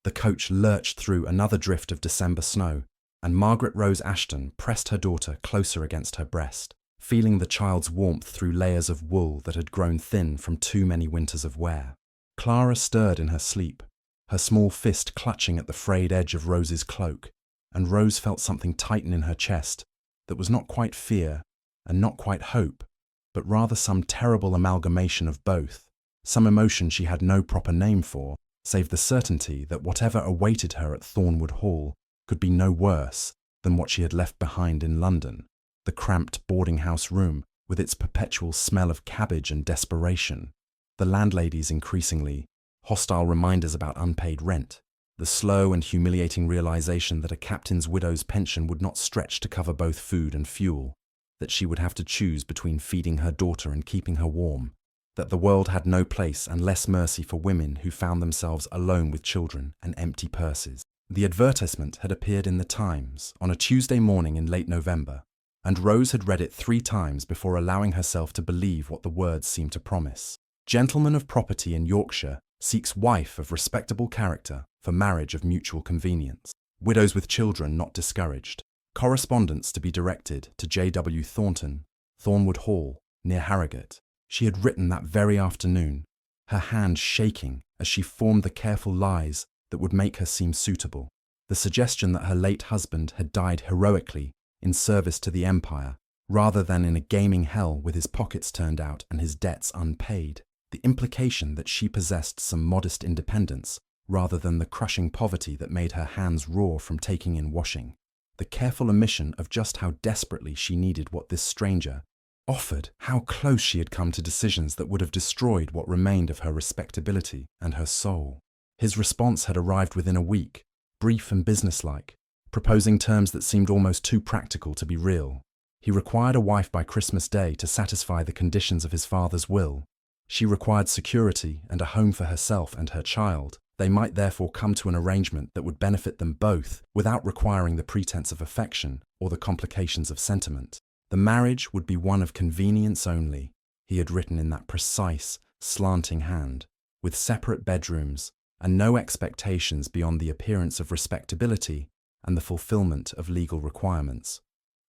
The coach lurched through another drift of December snow, and Margaret Rose Ashton pressed her daughter closer against her breast, feeling the child's warmth through layers of wool that had grown thin from too many winters of wear. Clara stirred in her sleep, her small fist clutching at the frayed edge of Rose's cloak, and Rose felt something tighten in her chest that was not quite fear and not quite hope, but rather some terrible amalgamation of both, some emotion she had no proper name for, save the certainty that whatever awaited her at Thornwood Hall could be no worse than what she had left behind in London, the cramped boarding-house room with its perpetual smell of cabbage and desperation, the landlady's increasingly hostile reminders about unpaid rent, the slow and humiliating realization that a captain's widow's pension would not stretch to cover both food and fuel, that she would have to choose between feeding her daughter and keeping her warm, that the world had no place and less mercy for women who found themselves alone with children and empty purses. The advertisement had appeared in the Times on a Tuesday morning in late November, and Rose had read it 3 times before allowing herself to believe what the words seemed to promise. Gentleman of property in Yorkshire seeks wife of respectable character for marriage of mutual convenience. Widows with children not discouraged. Correspondence to be directed to J.W. Thornton, Thornwood Hall, near Harrogate. She had written that very afternoon, her hand shaking as she formed the careful lies that would make her seem suitable. The suggestion that her late husband had died heroically in service to the Empire, rather than in a gaming hell with his pockets turned out and his debts unpaid. The implication that she possessed some modest independence, rather than the crushing poverty that made her hands raw from taking in washing. The careful omission of just how desperately she needed what this stranger offered, how close she had come to decisions that would have destroyed what remained of her respectability and her soul. His response had arrived within a week, brief and businesslike, proposing terms that seemed almost too practical to be real. He required a wife by Christmas Day to satisfy the conditions of his father's will. She required security and a home for herself and her child. They might therefore come to an arrangement that would benefit them both without requiring the pretense of affection or the complications of sentiment. The marriage would be one of convenience only, he had written in that precise, slanting hand, with separate bedrooms and no expectations beyond the appearance of respectability and the fulfillment of legal requirements.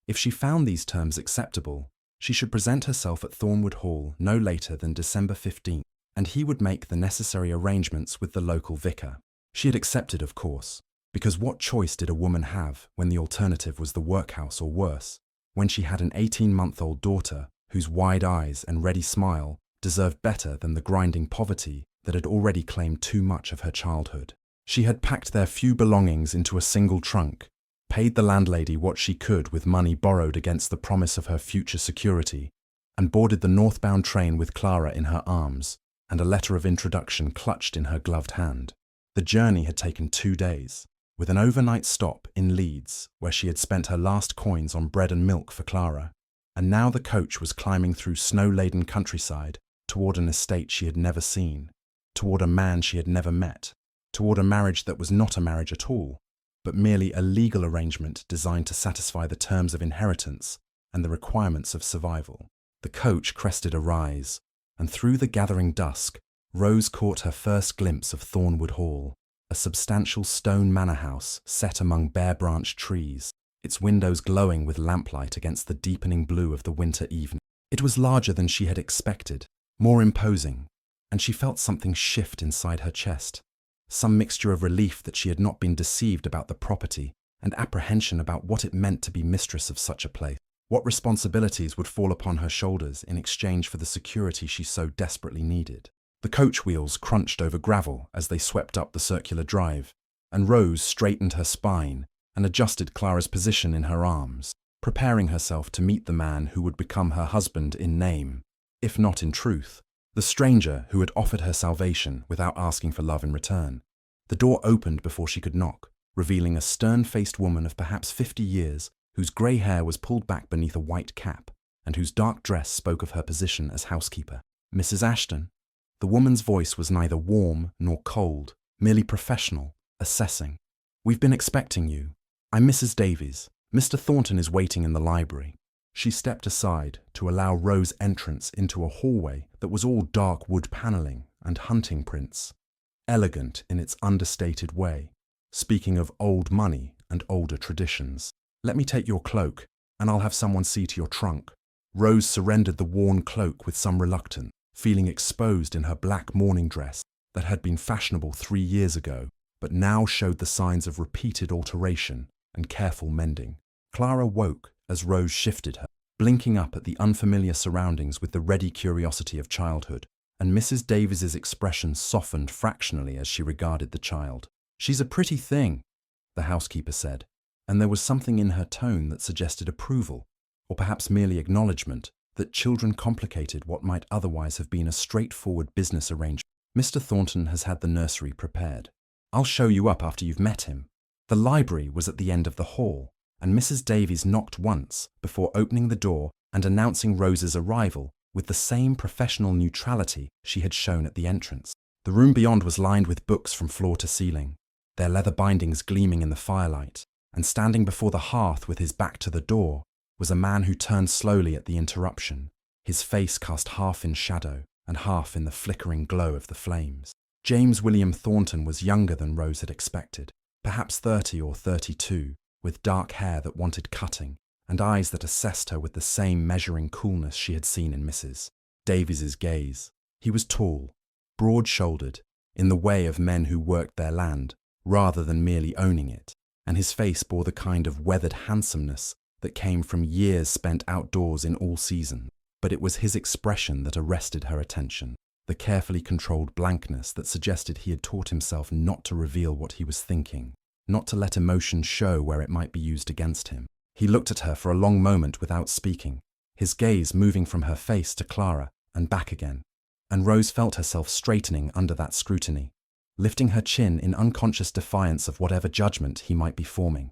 If she found these terms acceptable, she should present herself at Thornwood Hall no later than December 15th, and he would make the necessary arrangements with the local vicar. She had accepted, of course, because what choice did a woman have when the alternative was the workhouse or worse, when she had an 18-month-old daughter whose wide eyes and ready smile deserved better than the grinding poverty that had already claimed too much of her childhood. She had packed their few belongings into a single trunk, paid the landlady what she could with money borrowed against the promise of her future security, and boarded the northbound train with Clara in her arms and a letter of introduction clutched in her gloved hand. The journey had taken 2 days, with an overnight stop in Leeds, where she had spent her last coins on bread and milk for Clara, and now the coach was climbing through snow-laden countryside toward an estate she had never seen, toward a man she had never met, toward a marriage that was not a marriage at all, but merely a legal arrangement designed to satisfy the terms of inheritance and the requirements of survival. The coach crested a rise, and through the gathering dusk, Rose caught her first glimpse of Thornwood Hall, a substantial stone manor house set among bare-branched trees, its windows glowing with lamplight against the deepening blue of the winter evening. It was larger than she had expected, more imposing, and she felt something shift inside her chest, some mixture of relief that she had not been deceived about the property and apprehension about what it meant to be mistress of such a place. What responsibilities would fall upon her shoulders in exchange for the security she so desperately needed? The coach wheels crunched over gravel as they swept up the circular drive, and Rose straightened her spine and adjusted Clara's position in her arms, preparing herself to meet the man who would become her husband in name, if not in truth, the stranger who had offered her salvation without asking for love in return. The door opened before she could knock, revealing a stern-faced woman of perhaps 50 years, whose grey hair was pulled back beneath a white cap, and whose dark dress spoke of her position as housekeeper. "Mrs. Ashton." The woman's voice was neither warm nor cold, merely professional, assessing. "We've been expecting you. I'm Mrs. Davies. Mr. Thornton is waiting in the library." She stepped aside to allow Rose entrance into a hallway that was all dark wood panelling and hunting prints. elegant in its understated way, speaking of old money and older traditions. "Let me take your cloak, and I'll have someone see to your trunk." Rose surrendered the worn cloak with some reluctance, feeling exposed in her black morning dress that had been fashionable 3 years ago, but now showed the signs of repeated alteration and careful mending. Clara woke as Rose shifted her, blinking up at the unfamiliar surroundings with the ready curiosity of childhood, and Mrs. Davies's expression softened fractionally as she regarded the child. "She's a pretty thing," the housekeeper said, and there was something in her tone that suggested approval, or perhaps merely acknowledgement, that children complicated what might otherwise have been a straightforward business arrangement. "Mr. Thornton has had the nursery prepared. I'll show you up after you've met him." The library was at the end of the hall, and Mrs. Davies knocked once before opening the door and announcing Rose's arrival with the same professional neutrality she had shown at the entrance. The room beyond was lined with books from floor to ceiling, their leather bindings gleaming in the firelight, and standing before the hearth with his back to the door was a man who turned slowly at the interruption, his face cast half in shadow and half in the flickering glow of the flames. James William Thornton was younger than Rose had expected, perhaps 30 or 32, with dark hair that wanted cutting and eyes that assessed her with the same measuring coolness she had seen in Mrs. Davies's gaze. He was tall, broad-shouldered, in the way of men who worked their land rather than merely owning it, and his face bore the kind of weathered handsomeness that came from years spent outdoors in all seasons. But it was his expression that arrested her attention, the carefully controlled blankness that suggested he had taught himself not to reveal what he was thinking, not to let emotion show where it might be used against him. He looked at her for a long moment without speaking, his gaze moving from her face to Clara and back again, and Rose felt herself straightening under that scrutiny, lifting her chin in unconscious defiance of whatever judgment he might be forming.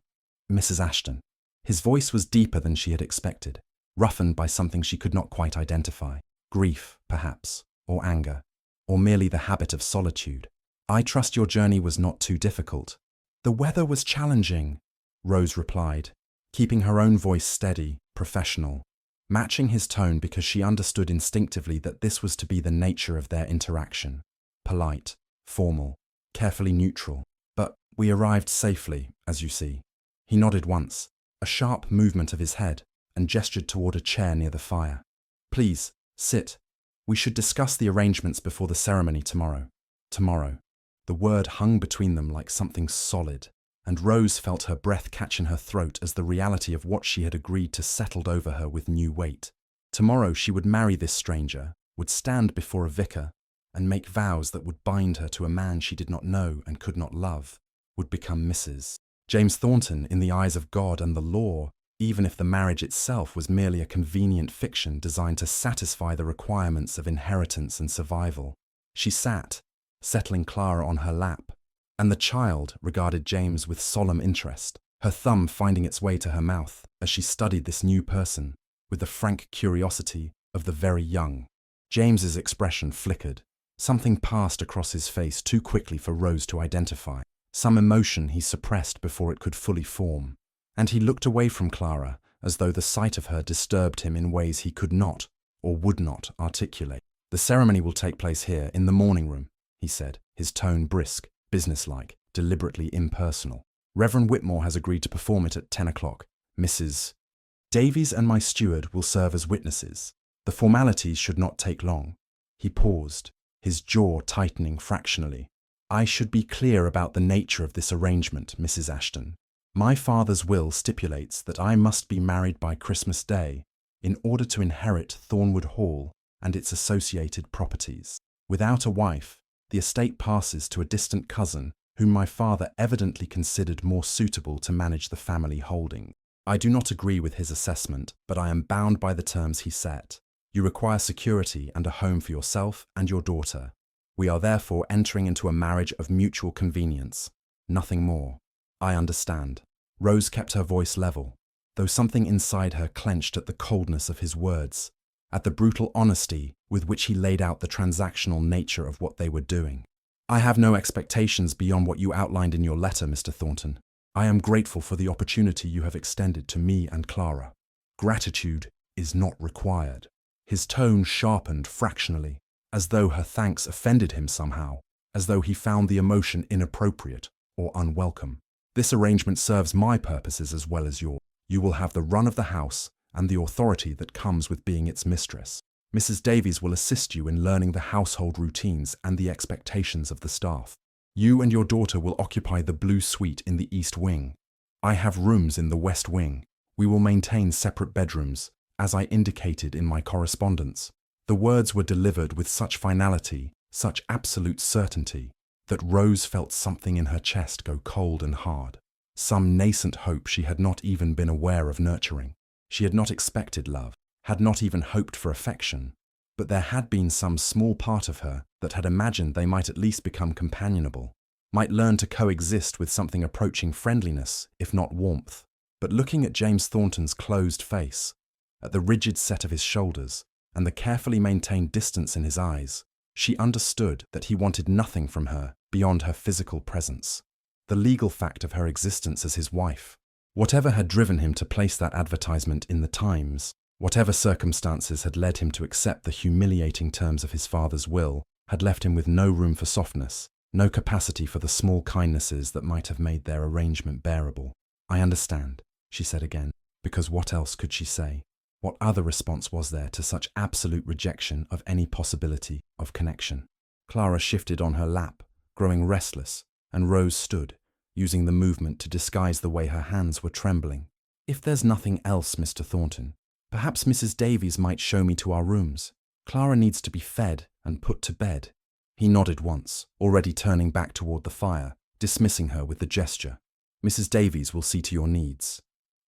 "Mrs. Ashton." His voice was deeper than she had expected, roughened by something she could not quite identify, grief, perhaps, or anger, or merely the habit of solitude. "I trust your journey was not too difficult." "The weather was challenging," Rose replied, keeping her own voice steady, professional, matching his tone because she understood instinctively that this was to be the nature of their interaction. Polite, formal, carefully neutral. "But we arrived safely, as you see." He nodded once, a sharp movement of his head, and gestured toward a chair near the fire. "Please, sit. We should discuss the arrangements before the ceremony tomorrow." Tomorrow. The word hung between them like something solid, and Rose felt her breath catch in her throat as the reality of what she had agreed to settled over her with new weight. Tomorrow she would marry this stranger, would stand before a vicar, and make vows that would bind her to a man she did not know and could not love, would become Mrs. James Thornton in the eyes of God and the law, even if the marriage itself was merely a convenient fiction designed to satisfy the requirements of inheritance and survival. She sat, settling Clara on her lap, and the child regarded James with solemn interest, her thumb finding its way to her mouth as she studied this new person with the frank curiosity of the very young. James's expression flickered. Something passed across his face too quickly for Rose to identify, some emotion he suppressed before it could fully form, and he looked away from Clara as though the sight of her disturbed him in ways he could not or would not articulate. "The ceremony will take place here, in the morning room," he said, his tone brisk, businesslike, deliberately impersonal. "Reverend Whitmore has agreed to perform it at 10 o'clock. Mrs. Davies and my steward will serve as witnesses. The formalities should not take long." He paused, his jaw tightening fractionally. "I should be clear about the nature of this arrangement, Mrs. Ashton. My father's will stipulates that I must be married by Christmas Day in order to inherit Thornwood Hall and its associated properties. Without a wife, the estate passes to a distant cousin whom my father evidently considered more suitable to manage the family holding. I do not agree with his assessment, but I am bound by the terms he set. You require security and a home for yourself and your daughter. We are therefore entering into a marriage of mutual convenience. Nothing more." "I understand." Rose kept her voice level, though something inside her clenched at the coldness of his words, at the brutal honesty with which he laid out the transactional nature of what they were doing. "I have no expectations beyond what you outlined in your letter, Mr. Thornton. I am grateful for the opportunity you have extended to me and Clara. Gratitude is not required." His tone sharpened fractionally, as though her thanks offended him somehow. as though he found the emotion inappropriate or unwelcome. This arrangement serves my purposes as well as yours. You will have the run of the house and the authority that comes with being its mistress. Mrs. Davies will assist you in learning the household routines and the expectations of the staff. You and your daughter will occupy the blue suite in the east wing. I have rooms in the west wing. We will maintain separate bedrooms, as I indicated in my correspondence. The words were delivered with such finality, such absolute certainty, that Rose felt something in her chest go cold and hard. Some nascent hope she had not even been aware of nurturing. She had not expected love, had not even hoped for affection, but there had been some small part of her that had imagined they might at least become companionable, might learn to coexist with something approaching friendliness, if not warmth. But looking at James Thornton's closed face, at the rigid set of his shoulders, and the carefully maintained distance in his eyes, she understood that he wanted nothing from her beyond her physical presence, the legal fact of her existence as his wife. Whatever had driven him to place that advertisement in the Times, whatever circumstances had led him to accept the humiliating terms of his father's will, had left him with no room for softness, no capacity for the small kindnesses that might have made their arrangement bearable. "I understand," she said again, because what else could she say? What other response was there to such absolute rejection of any possibility of connection? Clara shifted on her lap, growing restless, and Rose stood, using the movement to disguise the way her hands were trembling. "If there's nothing else, Mr. Thornton, perhaps Mrs. Davies might show me to our rooms. Clara needs to be fed and put to bed." He nodded once, already turning back toward the fire, dismissing her with the gesture. "Mrs. Davies will see to your needs.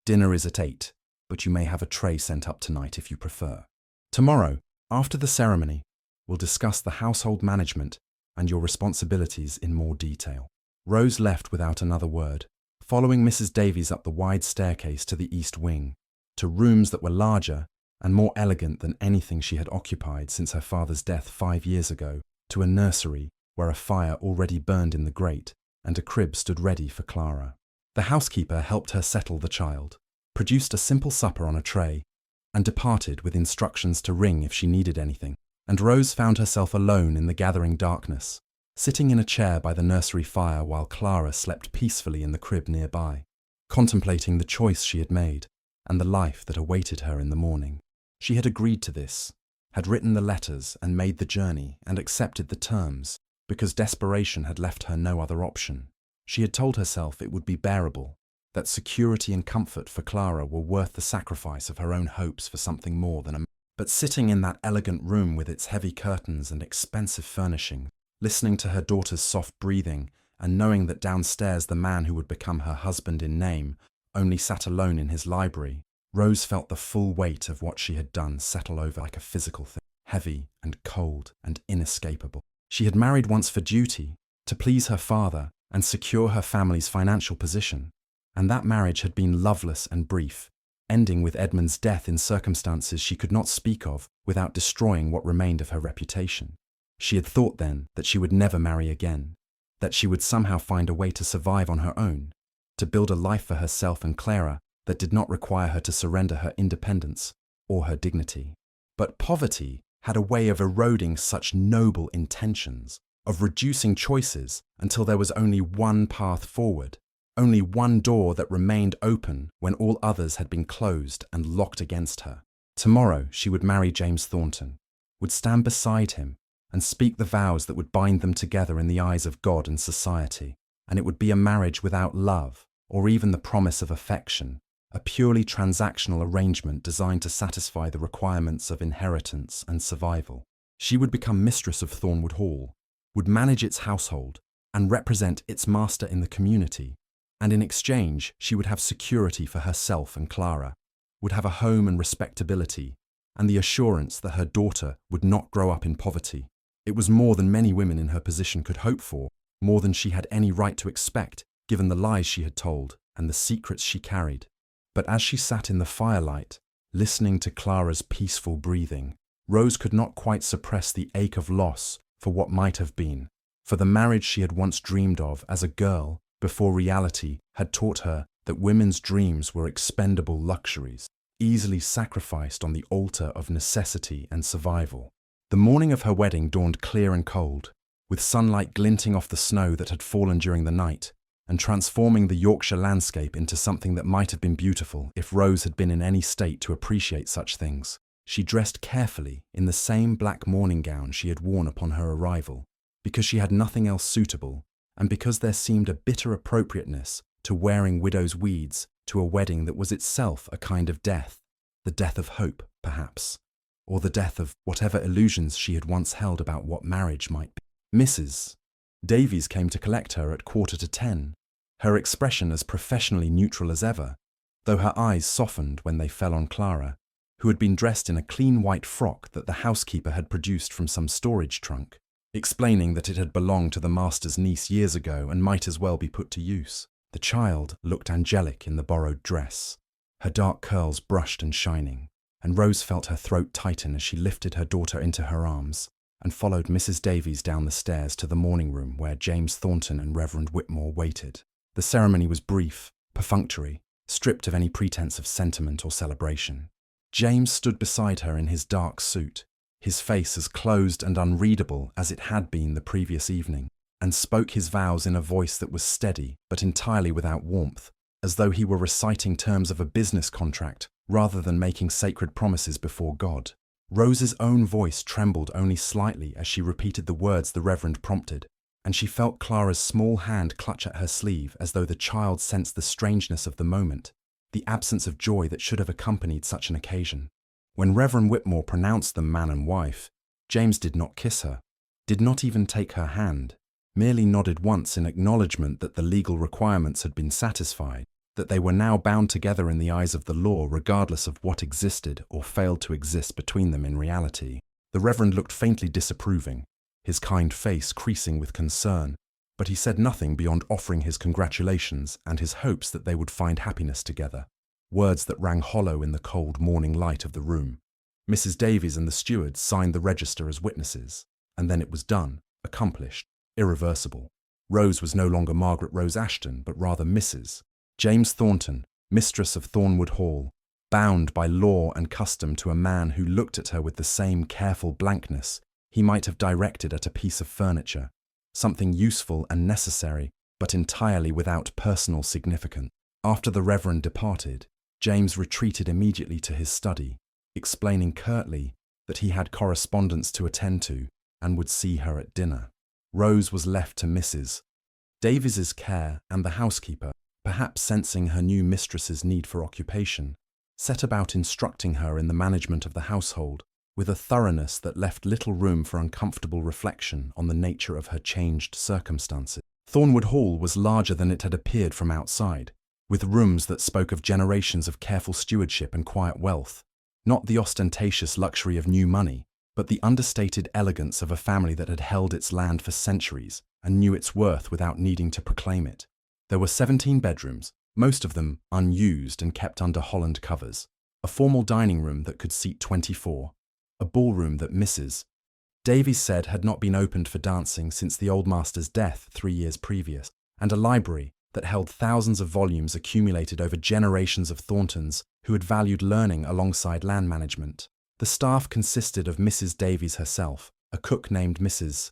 Dinner is at 8, but you may have a tray sent up tonight if you prefer. Tomorrow, after the ceremony, we'll discuss the household management and your responsibilities in more detail." Rose left without another word, following Mrs. Davies up the wide staircase to the east wing, to rooms that were larger and more elegant than anything she had occupied since her father's death 5 years ago, to a nursery where a fire already burned in the grate and a crib stood ready for Clara. The housekeeper helped her settle the child, produced a simple supper on a tray, and departed with instructions to ring if she needed anything, and Rose found herself alone in the gathering darkness, sitting in a chair by the nursery fire while Clara slept peacefully in the crib nearby, contemplating the choice she had made and the life that awaited her in the morning. She had agreed to this, had written the letters and made the journey and accepted the terms, because desperation had left her no other option. She had told herself it would be bearable, that security and comfort for Clara were worth the sacrifice of her own hopes for something more than a... But sitting in that elegant room with its heavy curtains and expensive furnishing, listening to her daughter's soft breathing and knowing that downstairs the man who would become her husband in name only sat alone in his library, Rose felt the full weight of what she had done settle over like a physical thing, heavy and cold and inescapable. She had married once for duty, to please her father and secure her family's financial position, and that marriage had been loveless and brief, ending with Edmund's death in circumstances she could not speak of without destroying what remained of her reputation. She had thought then that she would never marry again, that she would somehow find a way to survive on her own, to build a life for herself and Clara that did not require her to surrender her independence or her dignity. But poverty had a way of eroding such noble intentions, of reducing choices until there was only one path forward, only one door that remained open when all others had been closed and locked against her. Tomorrow she would marry James Thornton, would stand beside him and speak the vows that would bind them together in the eyes of God and society, and it would be a marriage without love or even the promise of affection, a purely transactional arrangement designed to satisfy the requirements of inheritance and survival. She would become mistress of Thornwood Hall, would manage its household and represent its master in the community, and in exchange she would have security for herself and Clara, would have a home and respectability, and the assurance that her daughter would not grow up in poverty. It was more than many women in her position could hope for, more than she had any right to expect, given the lies she had told and the secrets she carried. But as she sat in the firelight, listening to Clara's peaceful breathing, Rose could not quite suppress the ache of loss for what might have been, for the marriage she had once dreamed of as a girl before reality had taught her that women's dreams were expendable luxuries, easily sacrificed on the altar of necessity and survival. The morning of her wedding dawned clear and cold, with sunlight glinting off the snow that had fallen during the night, and transforming the Yorkshire landscape into something that might have been beautiful if Rose had been in any state to appreciate such things. She dressed carefully in the same black morning gown she had worn upon her arrival, because she had nothing else suitable, and because there seemed a bitter appropriateness to wearing widow's weeds to a wedding that was itself a kind of death, the death of hope, perhaps, or the death of whatever illusions she had once held about what marriage might be. Mrs. Davies came to collect her at 10:15, her expression as professionally neutral as ever, though her eyes softened when they fell on Clara, who had been dressed in a clean white frock that the housekeeper had produced from some storage trunk, explaining that it had belonged to the master's niece years ago and might as well be put to use. The child looked angelic in the borrowed dress, her dark curls brushed and shining, and Rose felt her throat tighten as she lifted her daughter into her arms and followed Mrs. Davies down the stairs to the morning room where James Thornton and Reverend Whitmore waited. The ceremony was brief, perfunctory, stripped of any pretense of sentiment or celebration. James stood beside her in his dark suit, his face as closed and unreadable as it had been the previous evening, and spoke his vows in a voice that was steady but entirely without warmth, as though he were reciting terms of a business contract rather than making sacred promises before God. Rose's own voice trembled only slightly as she repeated the words the Reverend prompted, and she felt Clara's small hand clutch at her sleeve as though the child sensed the strangeness of the moment, the absence of joy that should have accompanied such an occasion. When Reverend Whitmore pronounced them man and wife, James did not kiss her, did not even take her hand, merely nodded once in acknowledgement that the legal requirements had been satisfied, that they were now bound together in the eyes of the law regardless of what existed or failed to exist between them in reality. The Reverend looked faintly disapproving, his kind face creasing with concern, but he said nothing beyond offering his congratulations and his hopes that they would find happiness together, words that rang hollow in the cold morning light of the room. Mrs. Davies and the steward signed the register as witnesses, and then it was done, accomplished, irreversible. Rose was no longer Margaret Rose Ashton, but rather Mrs. James Thornton, mistress of Thornwood Hall, bound by law and custom to a man who looked at her with the same careful blankness he might have directed at a piece of furniture, something useful and necessary, but entirely without personal significance. After the Reverend departed, James retreated immediately to his study, explaining curtly that he had correspondence to attend to and would see her at dinner. Rose was left to Mrs. Davies's care, and the housekeeper, perhaps sensing her new mistress's need for occupation, set about instructing her in the management of the household with a thoroughness that left little room for uncomfortable reflection on the nature of her changed circumstances. Thornwood Hall was larger than it had appeared from outside, with rooms that spoke of generations of careful stewardship and quiet wealth, not the ostentatious luxury of new money, but the understated elegance of a family that had held its land for centuries and knew its worth without needing to proclaim it. There were 17 bedrooms, most of them unused and kept under Holland covers, a formal dining room that could seat 24, a ballroom that Mrs. Davies said had not been opened for dancing since the old master's death 3 years previous, and a library that held thousands of volumes accumulated over generations of Thorntons who had valued learning alongside land management. The staff consisted of Mrs. Davies herself, a cook named Mrs.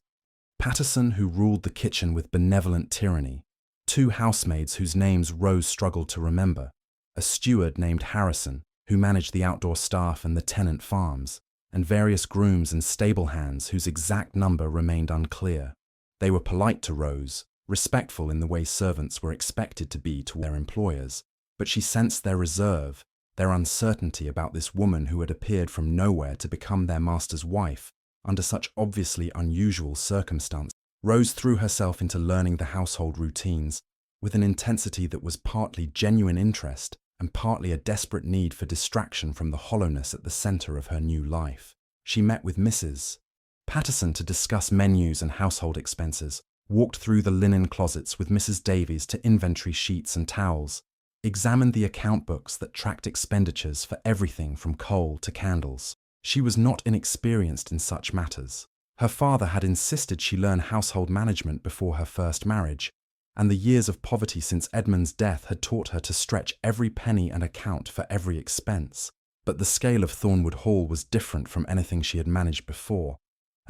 Patterson who ruled the kitchen with benevolent tyranny, 2 housemaids whose names Rose struggled to remember, a steward named Harrison who managed the outdoor staff and the tenant farms, and various grooms and stable hands whose exact number remained unclear. They were polite to Rose, respectful in the way servants were expected to be to their employers, but she sensed their reserve, their uncertainty about this woman who had appeared from nowhere to become their master's wife under such obviously unusual circumstances. Rose threw herself into learning the household routines with an intensity that was partly genuine interest and partly a desperate need for distraction from the hollowness at the centre of her new life. She met with Mrs. Patterson to discuss menus and household expenses, walked through the linen closets with Mrs. Davies to inventory sheets and towels, examined the account books that tracked expenditures for everything from coal to candles. She was not inexperienced in such matters. Her father had insisted she learn household management before her first marriage, and the years of poverty since Edmund's death had taught her to stretch every penny and account for every expense. But the scale of Thornwood Hall was different from anything she had managed before,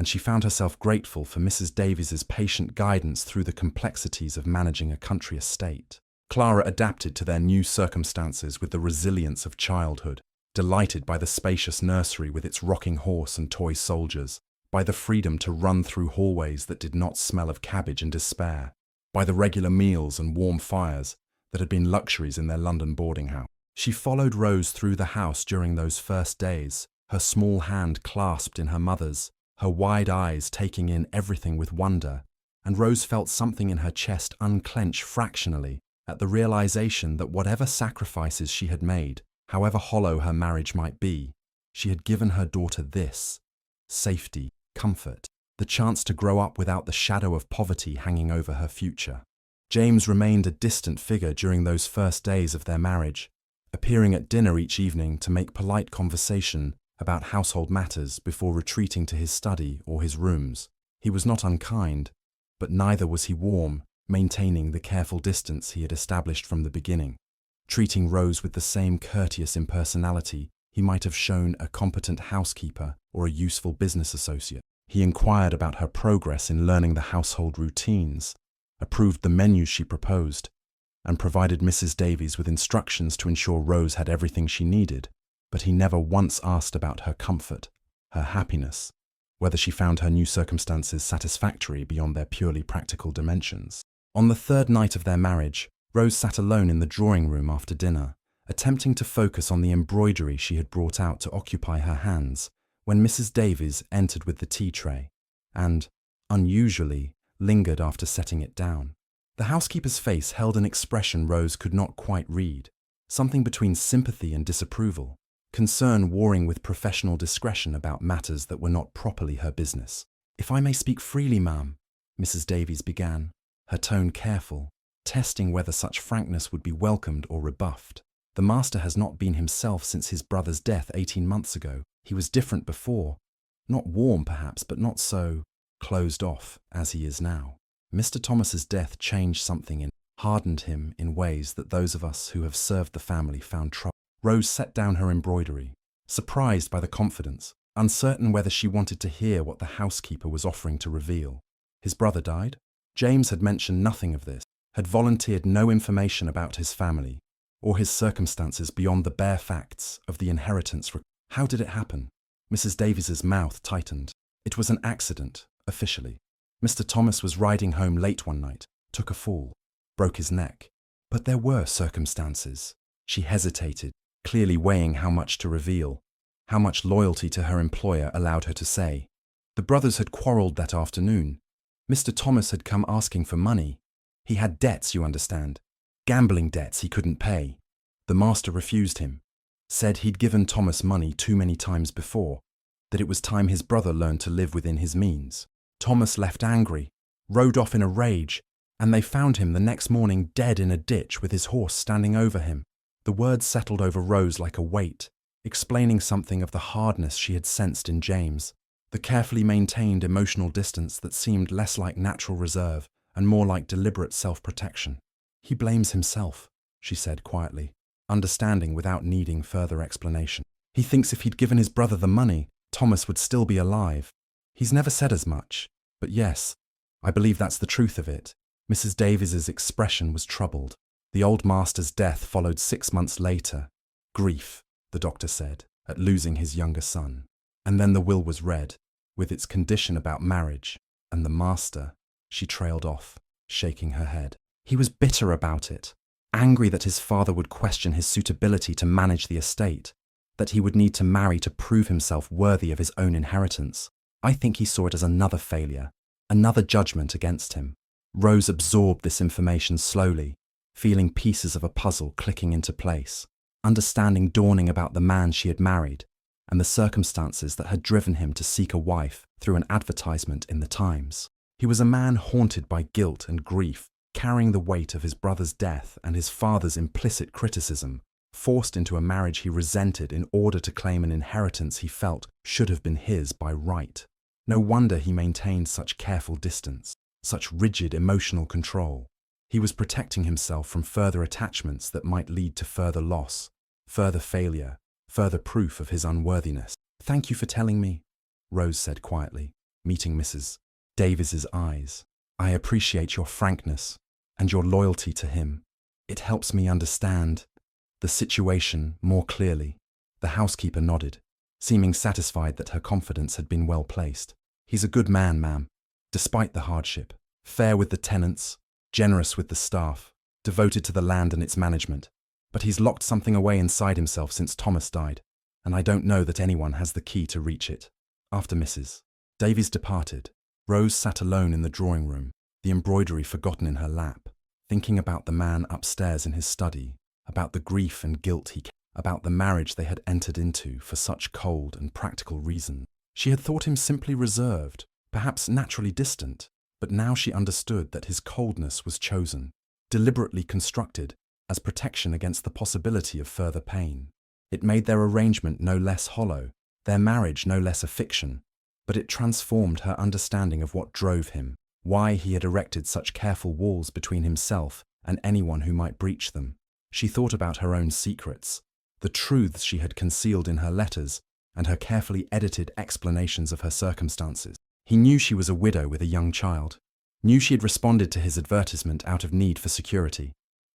and she found herself grateful for Mrs. Davies's patient guidance through the complexities of managing a country estate. Clara adapted to their new circumstances with the resilience of childhood, delighted by the spacious nursery with its rocking horse and toy soldiers, by the freedom to run through hallways that did not smell of cabbage and despair, by the regular meals and warm fires that had been luxuries in their London boarding house. She followed Rose through the house during those first days, her small hand clasped in her mother's, her wide eyes taking in everything with wonder, and Rose felt something in her chest unclench fractionally at the realization that whatever sacrifices she had made, however hollow her marriage might be, she had given her daughter this: safety, comfort, the chance to grow up without the shadow of poverty hanging over her future. James remained a distant figure during those first days of their marriage, appearing at dinner each evening to make polite conversation about household matters before retreating to his study or his rooms. He was not unkind, but neither was he warm, maintaining the careful distance he had established from the beginning. Treating Rose with the same courteous impersonality he might have shown a competent housekeeper or a useful business associate. He inquired about her progress in learning the household routines, approved the menus she proposed, and provided Mrs. Davies with instructions to ensure Rose had everything she needed, but he never once asked about her comfort, her happiness, whether she found her new circumstances satisfactory beyond their purely practical dimensions. On the third night of their marriage, Rose sat alone in the drawing room after dinner, attempting to focus on the embroidery she had brought out to occupy her hands, when Mrs. Davies entered with the tea tray, and, unusually, lingered after setting it down. The housekeeper's face held an expression Rose could not quite read, something between sympathy and disapproval, concern warring with professional discretion about matters that were not properly her business. "If I may speak freely, ma'am," Mrs. Davies began, her tone careful, testing whether such frankness would be welcomed or rebuffed. "The master has not been himself since his brother's death 18 months ago. He was different before. Not warm, perhaps, but not so closed off as he is now. Mr. Thomas's death changed something hardened him in ways that those of us who have served the family found trouble." Rose set down her embroidery, surprised by the confidence, uncertain whether she wanted to hear what the housekeeper was offering to reveal. His brother died? James had mentioned nothing of this, had volunteered no information about his family, or his circumstances beyond the bare facts of the inheritance. How did it happen? Mrs. Davies's mouth tightened. It was an accident, officially. Mr. Thomas was riding home late one night, took a fall, broke his neck. But there were circumstances. She hesitated, clearly weighing how much to reveal, how much loyalty to her employer allowed her to say. The brothers had quarrelled that afternoon. Mr. Thomas had come asking for money. He had debts, you understand. Gambling debts he couldn't pay. The master refused him, said he'd given Thomas money too many times before, that it was time his brother learned to live within his means. Thomas left angry, rode off in a rage, and they found him the next morning dead in a ditch with his horse standing over him. The words settled over Rose like a weight, explaining something of the hardness she had sensed in James, the carefully maintained emotional distance that seemed less like natural reserve and more like deliberate self-protection. "He blames himself," she said quietly, understanding without needing further explanation. "He thinks if he'd given his brother the money, Thomas would still be alive. He's never said as much, but yes, I believe that's the truth of it." Mrs. Davies's expression was troubled. The old master's death followed 6 months later. Grief, the doctor said, at losing his younger son. And then the will was read, with its condition about marriage, and the master, she trailed off, shaking her head. He was bitter about it, angry that his father would question his suitability to manage the estate, that he would need to marry to prove himself worthy of his own inheritance. I think he saw it as another failure, another judgment against him. Rose absorbed this information slowly, feeling pieces of a puzzle clicking into place, understanding dawning about the man she had married and the circumstances that had driven him to seek a wife through an advertisement in the Times. He was a man haunted by guilt and grief, carrying the weight of his brother's death and his father's implicit criticism, forced into a marriage he resented in order to claim an inheritance he felt should have been his by right. No wonder he maintained such careful distance, such rigid emotional control. He was protecting himself from further attachments that might lead to further loss, further failure, further proof of his unworthiness. "Thank you for telling me," Rose said quietly. meeting Mrs. Davies's eyes. "I appreciate your frankness and your loyalty to him. It helps me understand the situation more clearly." The housekeeper nodded, seeming satisfied that her confidence had been well placed. "He's a good man, ma'am, despite the hardship. Fair with the tenants, generous with the staff, devoted to the land and its management. But he's locked something away inside himself since Thomas died, and I don't know that anyone has the key to reach it." After Mrs. Davies departed, Rose sat alone in the drawing room, the embroidery forgotten in her lap, thinking about the man upstairs in his study, about the grief and guilt about the marriage they had entered into for such cold and practical reasons. She had thought him simply reserved, perhaps naturally distant, but now she understood that his coldness was chosen, deliberately constructed, as protection against the possibility of further pain. It made their arrangement no less hollow, their marriage no less a fiction, but it transformed her understanding of what drove him, why he had erected such careful walls between himself and anyone who might breach them. She thought about her own secrets, the truths she had concealed in her letters, and her carefully edited explanations of her circumstances. He knew she was a widow with a young child, knew she had responded to his advertisement out of need for security,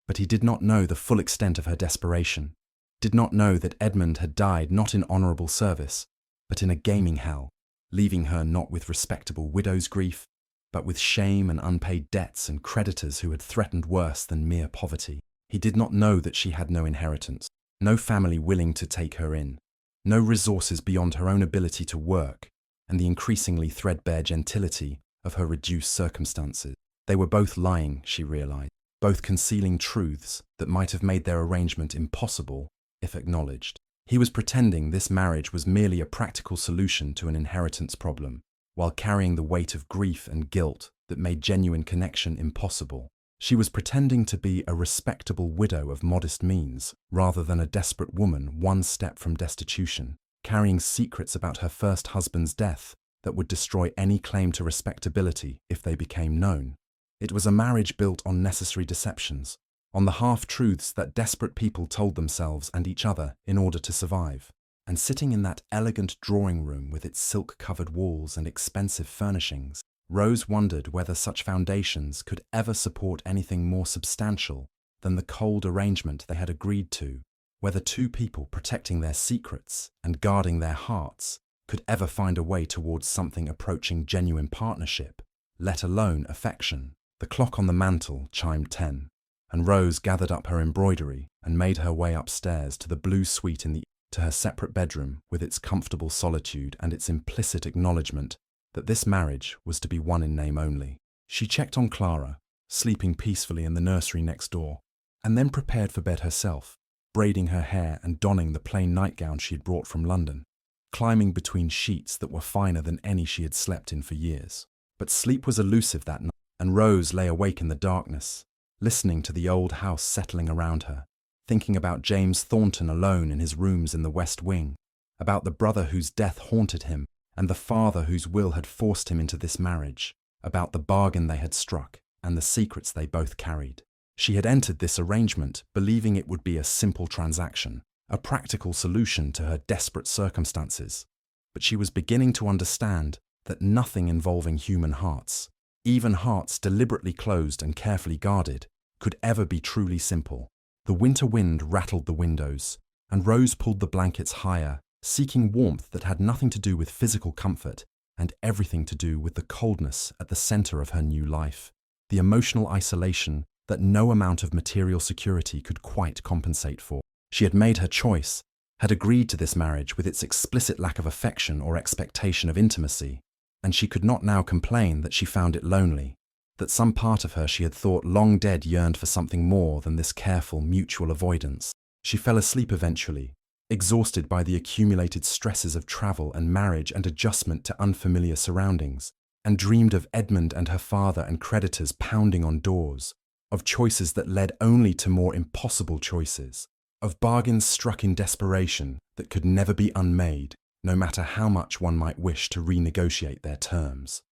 but he did not know the full extent of her desperation, did not know that Edmund had died not in honourable service, but in a gaming hell, leaving her not with respectable widow's grief, but with shame and unpaid debts and creditors who had threatened worse than mere poverty. He did not know that she had no inheritance, no family willing to take her in, no resources beyond her own ability to work, and the increasingly threadbare gentility of her reduced circumstances. They were both lying, she realized, both concealing truths that might have made their arrangement impossible if acknowledged. He was pretending this marriage was merely a practical solution to an inheritance problem, while carrying the weight of grief and guilt that made genuine connection impossible. She was pretending to be a respectable widow of modest means, rather than a desperate woman one step from destitution, carrying secrets about her first husband's death that would destroy any claim to respectability if they became known. It was a marriage built on necessary deceptions, on the half-truths that desperate people told themselves and each other in order to survive. And sitting in that elegant drawing room with its silk-covered walls and expensive furnishings, Rose wondered whether such foundations could ever support anything more substantial than the cold arrangement they had agreed to, whether two people protecting their secrets and guarding their hearts could ever find a way towards something approaching genuine partnership, let alone affection. The clock on the mantel chimed 10, and Rose gathered up her embroidery and made her way upstairs to the blue suite to her separate bedroom with its comfortable solitude and its implicit acknowledgement that this marriage was to be one in name only. She checked on Clara, sleeping peacefully in the nursery next door, and then prepared for bed herself, braiding her hair and donning the plain nightgown she had brought from London, climbing between sheets that were finer than any she had slept in for years. But sleep was elusive that night, and Rose lay awake in the darkness, listening to the old house settling around her, thinking about James Thornton alone in his rooms in the West Wing, about the brother whose death haunted him, and the father whose will had forced him into this marriage, about the bargain they had struck and the secrets they both carried. She had entered this arrangement believing it would be a simple transaction, a practical solution to her desperate circumstances, but she was beginning to understand that nothing involving human hearts, even hearts deliberately closed and carefully guarded, could ever be truly simple. The winter wind rattled the windows, and Rose pulled the blankets higher, seeking warmth that had nothing to do with physical comfort and everything to do with the coldness at the center of her new life, the emotional isolation that no amount of material security could quite compensate for. She had made her choice, had agreed to this marriage with its explicit lack of affection or expectation of intimacy, and she could not now complain that she found it lonely, that some part of her she had thought long dead yearned for something more than this careful mutual avoidance. She fell asleep eventually, exhausted by the accumulated stresses of travel and marriage and adjustment to unfamiliar surroundings, and dreamed of Edmund and her father and creditors pounding on doors, of choices that led only to more impossible choices, of bargains struck in desperation that could never be unmade, no matter how much one might wish to renegotiate their terms.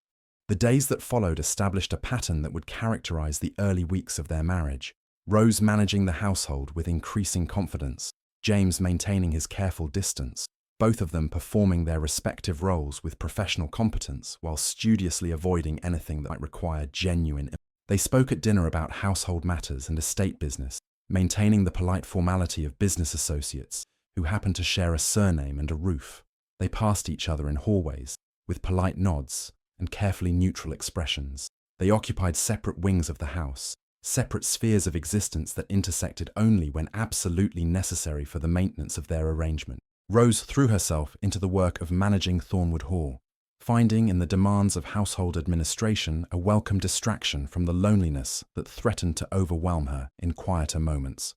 The days that followed established a pattern that would characterize the early weeks of their marriage, Rose managing the household with increasing confidence, James maintaining his careful distance, both of them performing their respective roles with professional competence while studiously avoiding anything that might require genuine. They spoke at dinner about household matters and estate business, maintaining the polite formality of business associates who happened to share a surname and a roof. They passed each other in hallways, with polite nods and carefully neutral expressions. They occupied separate wings of the house, separate spheres of existence that intersected only when absolutely necessary for the maintenance of their arrangement. Rose threw herself into the work of managing Thornwood Hall, finding in the demands of household administration a welcome distraction from the loneliness that threatened to overwhelm her in quieter moments.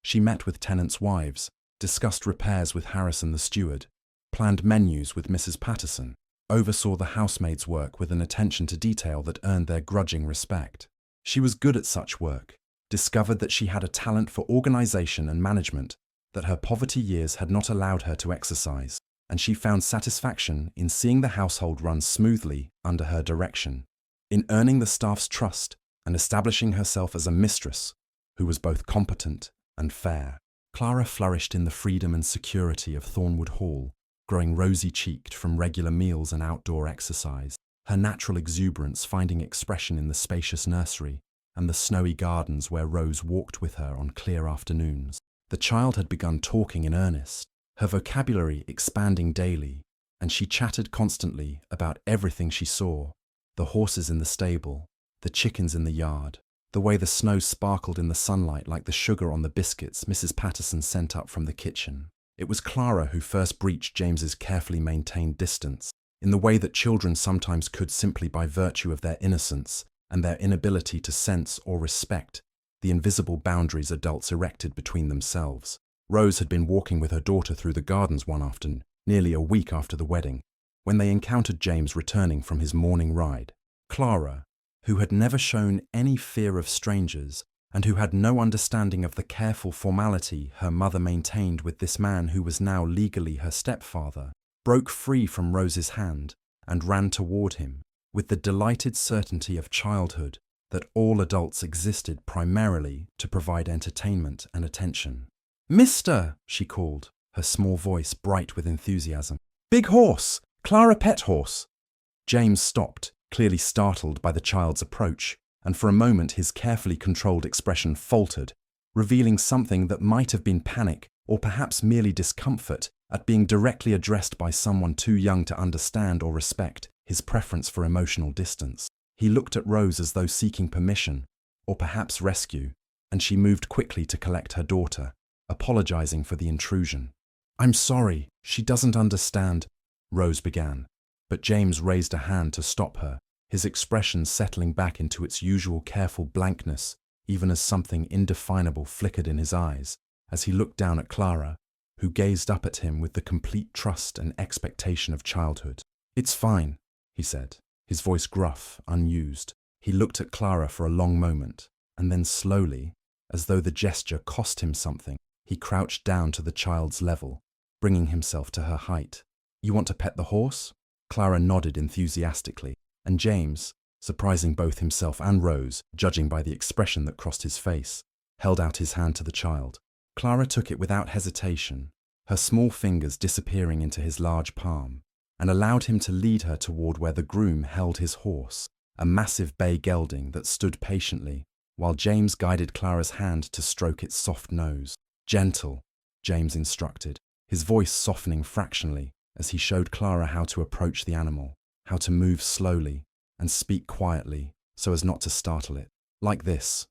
She met with tenants' wives, discussed repairs with Harrison the steward, planned menus with Mrs. Patterson, oversaw the housemaids' work with an attention to detail that earned their grudging respect. She was good at such work, discovered that she had a talent for organization and management that her poverty years had not allowed her to exercise, and she found satisfaction in seeing the household run smoothly under her direction, in earning the staff's trust and establishing herself as a mistress who was both competent and fair. Clara flourished in the freedom and security of Thornwood Hall, growing rosy-cheeked from regular meals and outdoor exercise, her natural exuberance finding expression in the spacious nursery and the snowy gardens where Rose walked with her on clear afternoons. The child had begun talking in earnest, her vocabulary expanding daily, and she chatted constantly about everything she saw: the horses in the stable, the chickens in the yard, the way the snow sparkled in the sunlight like the sugar on the biscuits Mrs. Patterson sent up from the kitchen. It was Clara who first breached James's carefully maintained distance, in the way that children sometimes could simply by virtue of their innocence and their inability to sense or respect the invisible boundaries adults erected between themselves. Rose had been walking with her daughter through the gardens one afternoon, nearly a week after the wedding, when they encountered James returning from his morning ride. Clara, who had never shown any fear of strangers and who had no understanding of the careful formality her mother maintained with this man who was now legally her stepfather, broke free from Rose's hand and ran toward him, with the delighted certainty of childhood that all adults existed primarily to provide entertainment and attention. "Mister," she called, her small voice bright with enthusiasm. "Big horse! Clara pet horse!" James stopped, clearly startled by the child's approach, and for a moment his carefully controlled expression faltered, revealing something that might have been panic or perhaps merely discomfort at being directly addressed by someone too young to understand or respect his preference for emotional distance. He looked at Rose as though seeking permission, or perhaps rescue, and she moved quickly to collect her daughter, apologizing for the intrusion. "I'm sorry, she doesn't understand," Rose began, but James raised a hand to stop her, his expression settling back into its usual careful blankness, even as something indefinable flickered in his eyes as he looked down at Clara, who gazed up at him with the complete trust and expectation of childhood. "It's fine," he said, his voice gruff, unused. He looked at Clara for a long moment, and then slowly, as though the gesture cost him something, he crouched down to the child's level, bringing himself to her height. "You want to pet the horse?" Clara nodded enthusiastically, and James, surprising both himself and Rose, judging by the expression that crossed his face, held out his hand to the child. Clara took it without hesitation, her small fingers disappearing into his large palm, and allowed him to lead her toward where the groom held his horse, a massive bay gelding that stood patiently, while James guided Clara's hand to stroke its soft nose. "Gentle," James instructed, his voice softening fractionally as he showed Clara how to approach the animal, how to move slowly and speak quietly so as not to startle it. "Like this.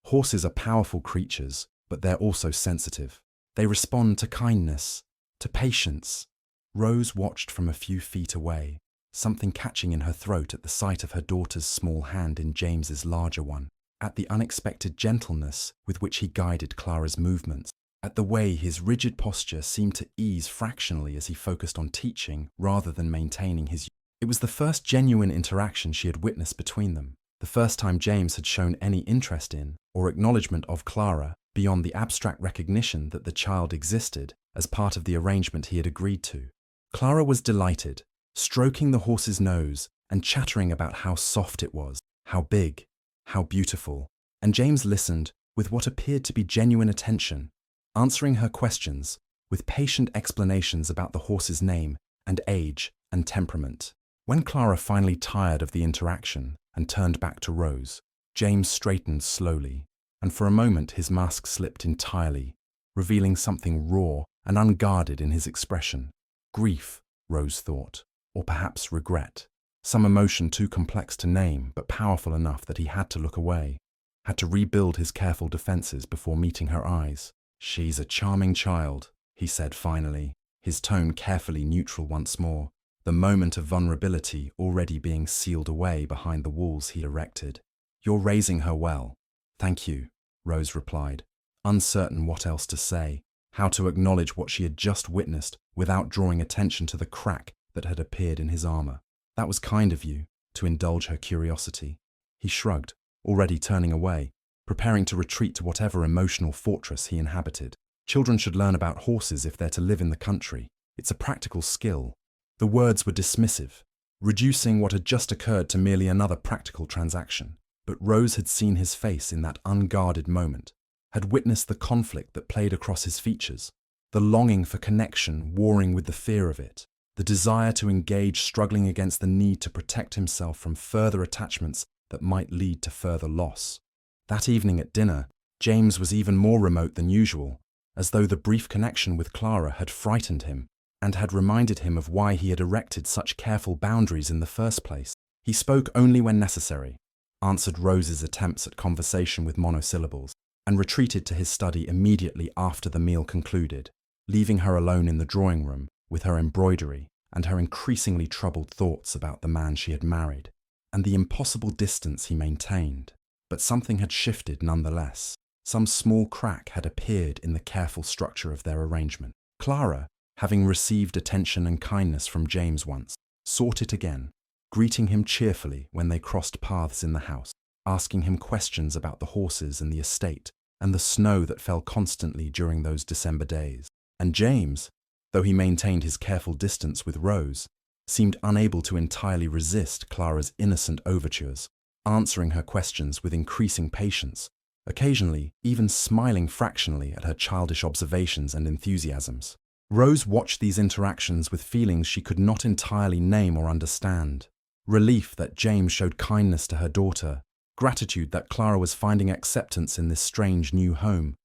Horses are powerful creatures, but they're also sensitive. They respond to kindness, to patience." Rose watched from a few feet away, something catching in her throat at the sight of her daughter's small hand in James's larger one, at the unexpected gentleness with which he guided Clara's movements, at the way his rigid posture seemed to ease fractionally as he focused on teaching rather than maintaining his. It was the first genuine interaction she had witnessed between them, the first time James had shown any interest in or acknowledgement of Clara beyond the abstract recognition that the child existed as part of the arrangement he had agreed to. Clara was delighted, stroking the horse's nose and chattering about how soft it was, how big, how beautiful, and James listened with what appeared to be genuine attention, answering her questions with patient explanations about the horse's name and age and temperament. When Clara finally tired of the interaction and turned back to Rose, James straightened slowly, and for a moment his mask slipped entirely, revealing something raw and unguarded in his expression. Grief, Rose thought, or perhaps regret. Some emotion too complex to name, but powerful enough that he had to look away, had to rebuild his careful defenses before meeting her eyes. "She's a charming child," he said finally, his tone carefully neutral once more, the moment of vulnerability already being sealed away behind the walls he erected. "You're raising her well." "Thank you," Rose replied, uncertain what else to say, how to acknowledge what she had just witnessed without drawing attention to the crack that had appeared in his armor. "That was kind of you, to indulge her curiosity." He shrugged, already turning away, preparing to retreat to whatever emotional fortress he inhabited. Children should learn about horses if they're to live in the country. It's a practical skill. The words were dismissive, reducing what had just occurred to merely another practical transaction. But Rose had seen his face in that unguarded moment, had witnessed the conflict that played across his features, the longing for connection warring with the fear of it, the desire to engage struggling against the need to protect himself from further attachments that might lead to further loss. That evening at dinner, James was even more remote than usual, as though the brief connection with Clara had frightened him and had reminded him of why he had erected such careful boundaries in the first place. He spoke only when necessary, answered Rose's attempts at conversation with monosyllables, and retreated to his study immediately after the meal concluded, leaving her alone in the drawing room with her embroidery and her increasingly troubled thoughts about the man she had married, and the impossible distance he maintained. But something had shifted nonetheless. Some small crack had appeared in the careful structure of their arrangement. Clara, having received attention and kindness from James once, sought it again, greeting him cheerfully when they crossed paths in the house, asking him questions about the horses and the estate and the snow that fell constantly during those December days. And James, though he maintained his careful distance with Rose, seemed unable to entirely resist Clara's innocent overtures, answering her questions with increasing patience, occasionally even smiling fractionally at her childish observations and enthusiasms. Rose watched these interactions with feelings she could not entirely name or understand. Relief that James showed kindness to her daughter, gratitude that Clara was finding acceptance in this strange new home,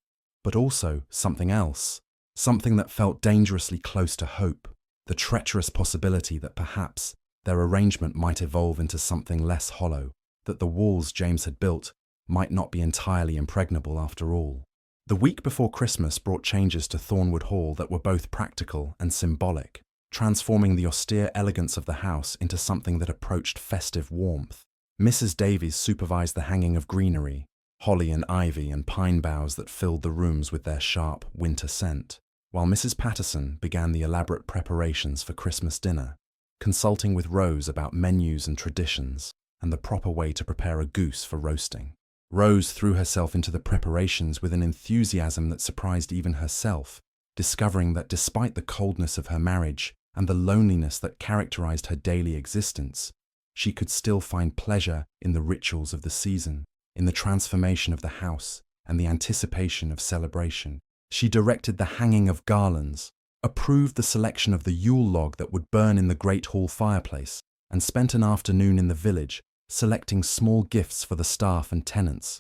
but also something else, something that felt dangerously close to hope, the treacherous possibility that perhaps their arrangement might evolve into something less hollow, that the walls James had built might not be entirely impregnable after all. The week before Christmas brought changes to Thornwood Hall that were both practical and symbolic, transforming the austere elegance of the house into something that approached festive warmth. Mrs. Davies supervised the hanging of greenery, holly and ivy and pine boughs that filled the rooms with their sharp winter scent, while Mrs. Patterson began the elaborate preparations for Christmas dinner, consulting with Rose about menus and traditions and the proper way to prepare a goose for roasting. Rose threw herself into the preparations with an enthusiasm that surprised even herself, discovering that despite the coldness of her marriage and the loneliness that characterized her daily existence, she could still find pleasure in the rituals of the season, in the transformation of the house and the anticipation of celebration. She directed the hanging of garlands, approved the selection of the Yule log that would burn in the great hall fireplace, and spent an afternoon in the village selecting small gifts for the staff and tenants.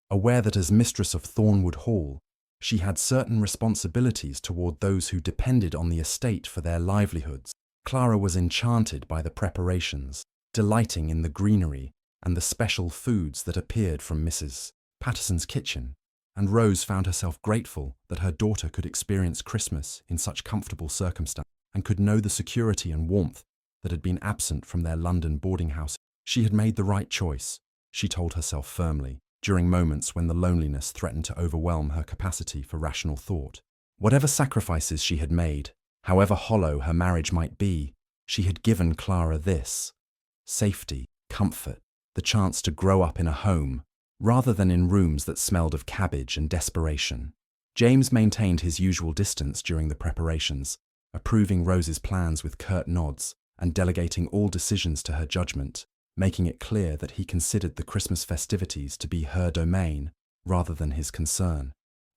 Aware that as mistress of Thornwood Hall, she had certain responsibilities toward those who depended on the estate for their livelihoods, Clara was enchanted by the preparations, delighting in the greenery and the special foods that appeared from Mrs. Patterson's kitchen, and Rose found herself grateful that her daughter could experience Christmas in such comfortable circumstances and could know the security and warmth that had been absent from their London boarding house. She had made the right choice, she told herself firmly, during moments when the loneliness threatened to overwhelm her capacity for rational thought. Whatever sacrifices she had made, however hollow her marriage might be, she had given Clara this: safety, comfort, the chance to grow up in a home, rather than in rooms that smelled of cabbage and desperation. James maintained his usual distance during the preparations, approving Rose's plans with curt nods and delegating all decisions to her judgment, making it clear that he considered the Christmas festivities to be her domain rather than his concern.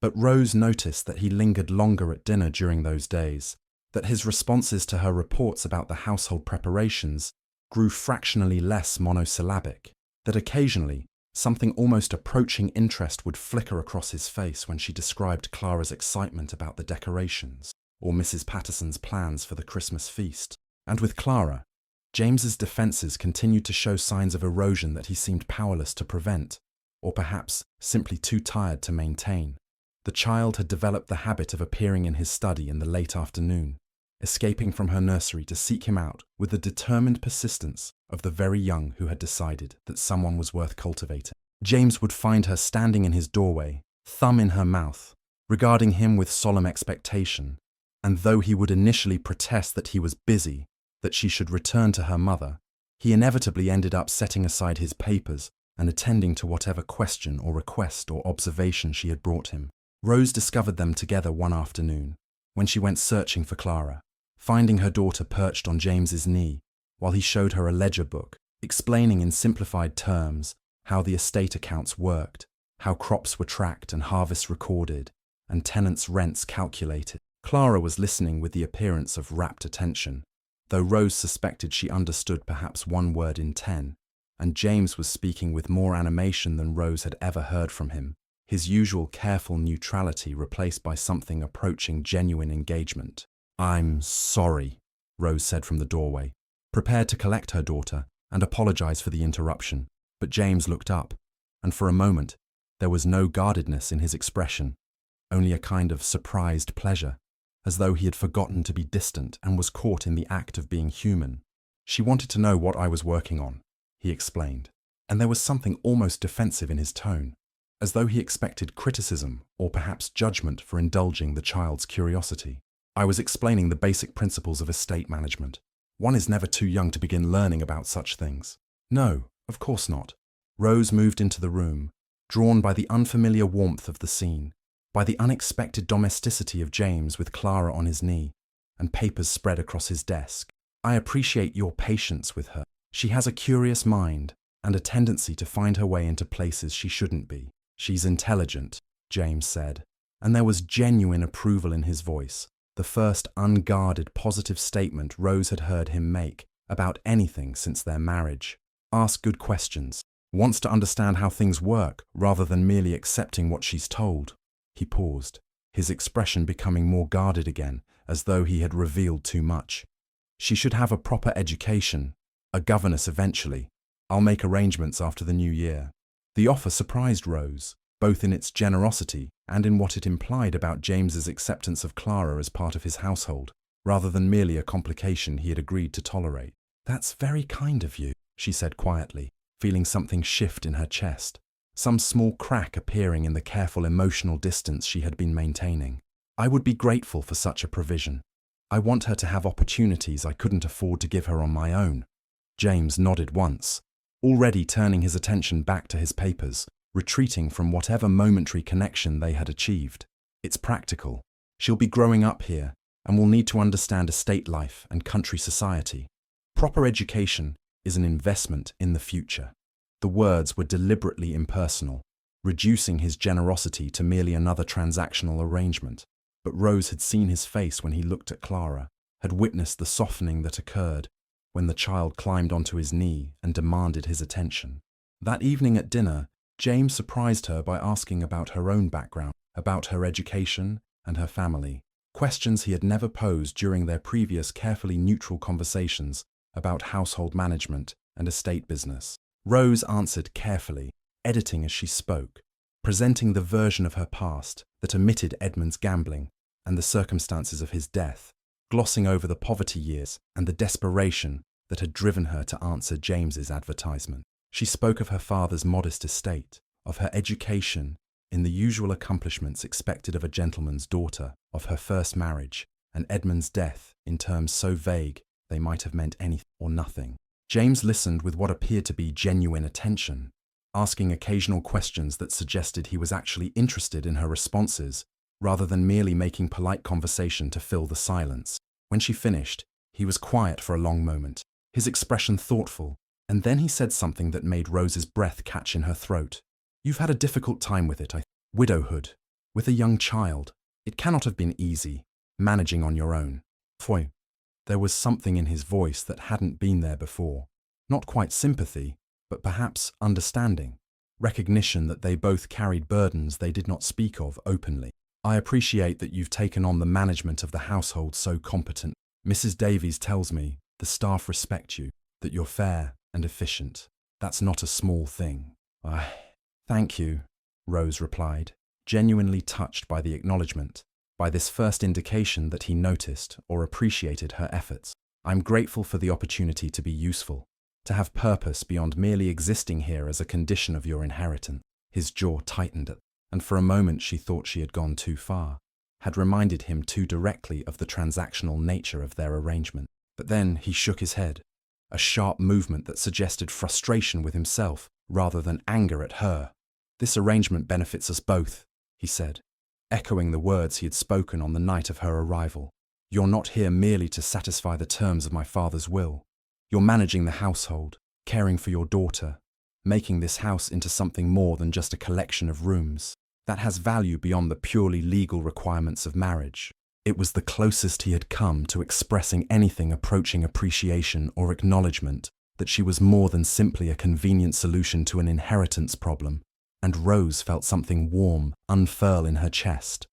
But Rose noticed that he lingered longer at dinner during those days, that his responses to her reports about the household preparations grew fractionally less monosyllabic, that occasionally something almost approaching interest would flicker across his face when she described Clara's excitement about the decorations or Mrs. Patterson's plans for the Christmas feast. And with Clara, James's defences continued to show signs of erosion that he seemed powerless to prevent, or perhaps simply too tired to maintain. The child had developed the habit of appearing in his study in the late afternoon, escaping from her nursery to seek him out with the determined persistence of the very young who had decided that someone was worth cultivating. James would find her standing in his doorway, thumb in her mouth, regarding him with solemn expectation, and though he would initially protest that he was busy, that she should return to her mother, he inevitably ended up setting aside his papers and attending to whatever question or request or observation she had brought him. Rose discovered them together one afternoon, when she went searching for Clara, finding her daughter perched on James's knee while he showed her a ledger book, explaining in simplified terms how the estate accounts worked, how crops were tracked and harvests recorded, and tenants' rents calculated. Clara was listening with the appearance of rapt attention, though Rose suspected she understood perhaps one word in 10, and James was speaking with more animation than Rose had ever heard from him, his usual careful neutrality replaced by something approaching genuine engagement. "I'm sorry," Rose said from the doorway, prepared to collect her daughter and apologize for the interruption. But James looked up, and for a moment there was no guardedness in his expression, only a kind of surprised pleasure, as though he had forgotten to be distant and was caught in the act of being human. "She wanted to know what I was working on," he explained, and there was something almost defensive in his tone, as though he expected criticism or perhaps judgment for indulging the child's curiosity. "I was explaining the basic principles of estate management. One is never too young to begin learning about such things." "No, of course not." Rose moved into the room, drawn by the unfamiliar warmth of the scene, by the unexpected domesticity of James with Clara on his knee, and papers spread across his desk. "I appreciate your patience with her. She has a curious mind and a tendency to find her way into places she shouldn't be. She's intelligent," James said, and there was genuine approval in his voice, the first unguarded positive statement Rose had heard him make about anything since their marriage. "Asks good questions, wants to understand how things work rather than merely accepting what she's told." He paused, his expression becoming more guarded again, as though he had revealed too much. "She should have a proper education, a governess eventually. I'll make arrangements after the new year." The offer surprised Rose, both in its generosity and in what it implied about James's acceptance of Clara as part of his household, rather than merely a complication he had agreed to tolerate. "That's very kind of you," she said quietly, feeling something shift in her chest, some small crack appearing in the careful emotional distance she had been maintaining. "I would be grateful for such a provision. I want her to have opportunities I couldn't afford to give her on my own." James nodded once, already turning his attention back to his papers, retreating from whatever momentary connection they had achieved. "It's practical. She'll be growing up here and will need to understand estate life and country society. Proper education is an investment in the future." The words were deliberately impersonal, reducing his generosity to merely another transactional arrangement. But Rose had seen his face when he looked at Clara, had witnessed the softening that occurred when the child climbed onto his knee and demanded his attention. That evening at dinner, James surprised her by asking about her own background, about her education and her family, questions he had never posed during their previous carefully neutral conversations about household management and estate business. Rose answered carefully, editing as she spoke, presenting the version of her past that omitted Edmund's gambling and the circumstances of his death, glossing over the poverty years and the desperation that had driven her to answer James's advertisement. She spoke of her father's modest estate, of her education in the usual accomplishments expected of a gentleman's daughter, of her first marriage, and Edmund's death in terms so vague they might have meant anything or nothing. James listened with what appeared to be genuine attention, asking occasional questions that suggested he was actually interested in her responses, rather than merely making polite conversation to fill the silence. When she finished, he was quiet for a long moment, his expression thoughtful, and then he said something that made Rose's breath catch in her throat. "You've had a difficult time with it, Widowhood. With a young child, it cannot have been easy, managing on your own. Pfui. There was something in his voice that hadn't been there before. Not quite sympathy, but perhaps understanding. Recognition that they both carried burdens they did not speak of openly. I appreciate that you've taken on the management of the household so competent. Mrs. Davies tells me the staff respect you, that you're fair and efficient. That's not a small thing. Thank you, Rose replied, genuinely touched by the acknowledgement, by this first indication that he noticed or appreciated her efforts. I'm grateful for the opportunity to be useful, to have purpose beyond merely existing here as a condition of your inheritance. His jaw tightened, and for a moment she thought she had gone too far, had reminded him too directly of the transactional nature of their arrangement. But then he shook his head, a sharp movement that suggested frustration with himself rather than anger at her. This arrangement benefits us both, he said, echoing the words he had spoken on the night of her arrival. You're not here merely to satisfy the terms of my father's will. You're managing the household, caring for your daughter, making this house into something more than just a collection of rooms. That has value beyond the purely legal requirements of marriage. It was the closest he had come to expressing anything approaching appreciation or acknowledgement that she was more than simply a convenient solution to an inheritance problem, and Rose felt something warm unfurl in her chest,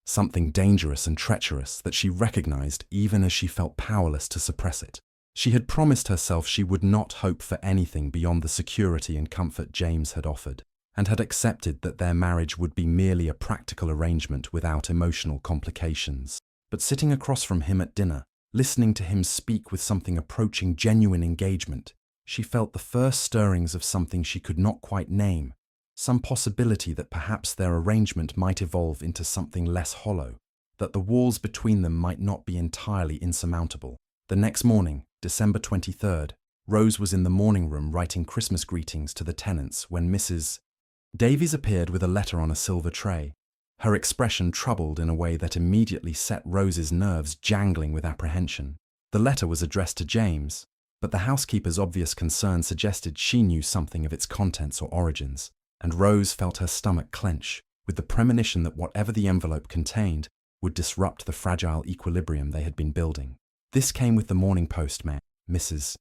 something dangerous and treacherous that she recognized even as she felt powerless to suppress it. She had promised herself she would not hope for anything beyond the security and comfort James had offered, and had accepted that their marriage would be merely a practical arrangement without emotional complications. But sitting across from him at dinner, listening to him speak with something approaching genuine engagement, she felt the first stirrings of something she could not quite name, some possibility that perhaps their arrangement might evolve into something less hollow, that the walls between them might not be entirely insurmountable. The next morning, December 23rd, Rose was in the morning room writing Christmas greetings to the tenants when Mrs. Davies appeared with a letter on a silver tray, her expression troubled in a way that immediately set Rose's nerves jangling with apprehension. The letter was addressed to James, but the housekeeper's obvious concern suggested she knew something of its contents or origins, and Rose felt her stomach clench with the premonition that whatever the envelope contained would disrupt the fragile equilibrium they had been building. This came with the Morning Post, Mrs.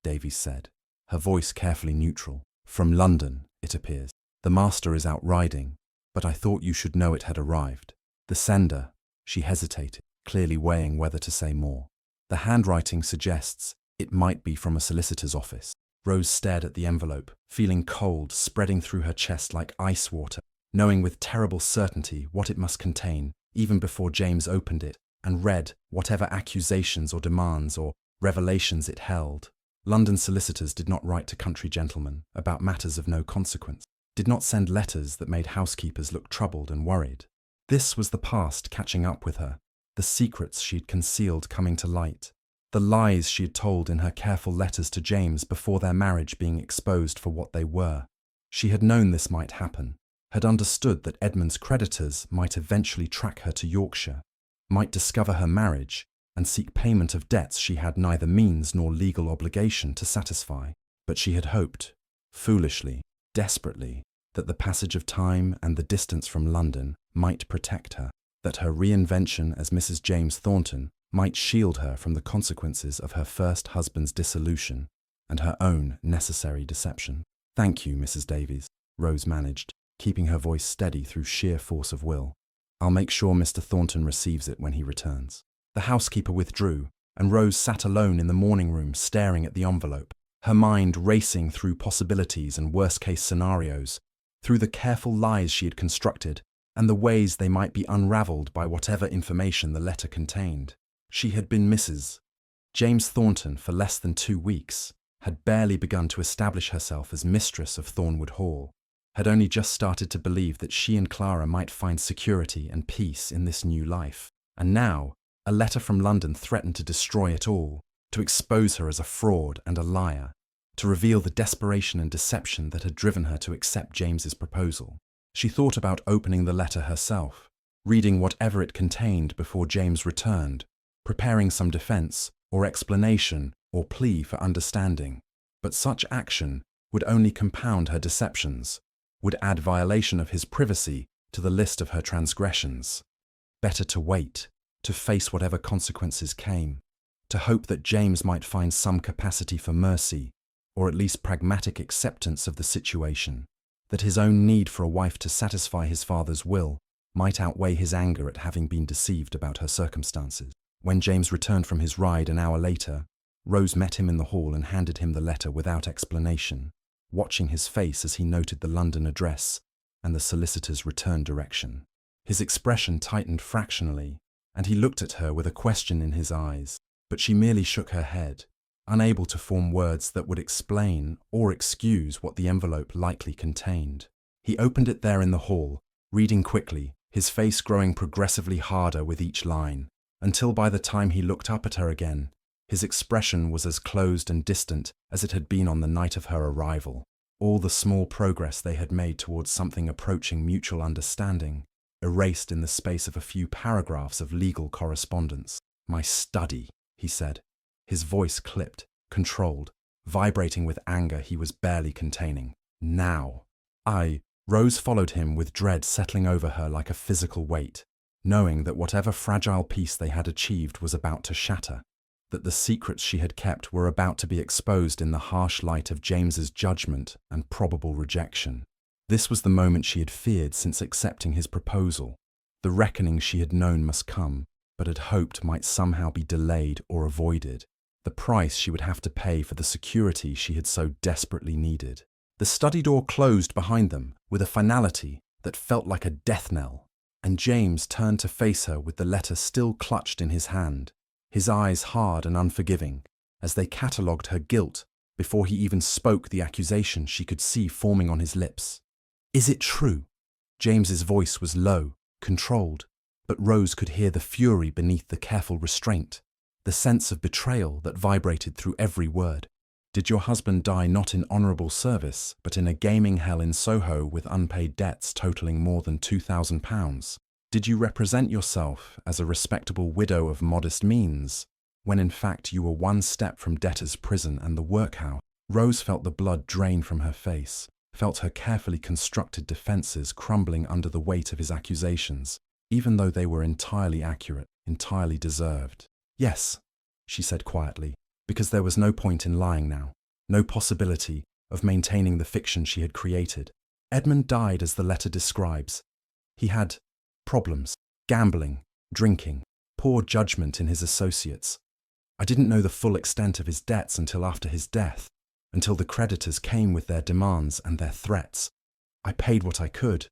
Davies said, her voice carefully neutral. From London, it appears. The master is out riding, but I thought you should know it had arrived. The sender, she hesitated, clearly weighing whether to say more. The handwriting suggests it might be from a solicitor's office. Rose stared at the envelope, feeling cold spreading through her chest like ice water, knowing with terrible certainty what it must contain, even before James opened it and read whatever accusations or demands or revelations it held. London solicitors did not write to country gentlemen about matters of no consequence, did not send letters that made housekeepers look troubled and worried. This was the past catching up with her, the secrets she had concealed coming to light, the lies she had told in her careful letters to James before their marriage being exposed for what they were. She had known this might happen, had understood that Edmund's creditors might eventually track her to Yorkshire, might discover her marriage and seek payment of debts she had neither means nor legal obligation to satisfy. But she had hoped, foolishly, desperately, that the passage of time and the distance from London might protect her, that her reinvention as Mrs. James Thornton might shield her from the consequences of her first husband's dissolution and her own necessary deception. Thank you, Mrs. Davies, Rose managed, keeping her voice steady through sheer force of will. I'll make sure Mr. Thornton receives it when he returns. The housekeeper withdrew, and Rose sat alone in the morning room staring at the envelope, her mind racing through possibilities and worst-case scenarios, through the careful lies she had constructed, and the ways they might be unravelled by whatever information the letter contained. She had been Mrs. James Thornton for less than 2 weeks, had barely begun to establish herself as mistress of Thornwood Hall, had only just started to believe that she and Clara might find security and peace in this new life. And now, a letter from London threatened to destroy it all, to expose her as a fraud and a liar, to reveal the desperation and deception that had driven her to accept James's proposal. She thought about opening the letter herself, reading whatever it contained before James returned, preparing some defense or explanation or plea for understanding. But such action would only compound her deceptions, would add violation of his privacy to the list of her transgressions. Better to wait, to face whatever consequences came, to hope that James might find some capacity for mercy, or at least pragmatic acceptance of the situation, that his own need for a wife to satisfy his father's will might outweigh his anger at having been deceived about her circumstances. When James returned from his ride an hour later, Rose met him in the hall and handed him the letter without explanation, watching his face as he noted the London address and the solicitor's return direction. His expression tightened fractionally, and he looked at her with a question in his eyes, but she merely shook her head, unable to form words that would explain or excuse what the envelope likely contained. He opened it there in the hall, reading quickly, his face growing progressively harder with each line, until by the time he looked up at her again, his expression was as closed and distant as it had been on the night of her arrival. All the small progress they had made towards something approaching mutual understanding, erased in the space of a few paragraphs of legal correspondence. "My study," he said, his voice clipped, controlled, vibrating with anger he was barely containing. "Now." Rose followed him with dread settling over her like a physical weight, knowing that whatever fragile peace they had achieved was about to shatter, that the secrets she had kept were about to be exposed in the harsh light of James's judgment and probable rejection. This was the moment she had feared since accepting his proposal, the reckoning she had known must come, but had hoped might somehow be delayed or avoided, the price she would have to pay for the security she had so desperately needed. The study door closed behind them with a finality that felt like a death knell, and James turned to face her with the letter still clutched in his hand, his eyes hard and unforgiving, as they catalogued her guilt before he even spoke the accusation she could see forming on his lips. "Is it true?" James's voice was low, controlled, but Rose could hear the fury beneath the careful restraint, the sense of betrayal that vibrated through every word. "Did your husband die not in honourable service, but in a gaming hell in Soho with unpaid debts totalling more than £2,000? Did you represent yourself as a respectable widow of modest means, when in fact you were one step from debtor's prison and the workhouse?" Rose felt the blood drain from her face, felt her carefully constructed defences crumbling under the weight of his accusations, even though they were entirely accurate, entirely deserved. "Yes," she said quietly, because there was no point in lying now, no possibility of maintaining the fiction she had created. "Edmund died as the letter describes. He had problems, gambling, drinking, poor judgment in his associates. I didn't know the full extent of his debts until after his death, until the creditors came with their demands and their threats. I paid what I could,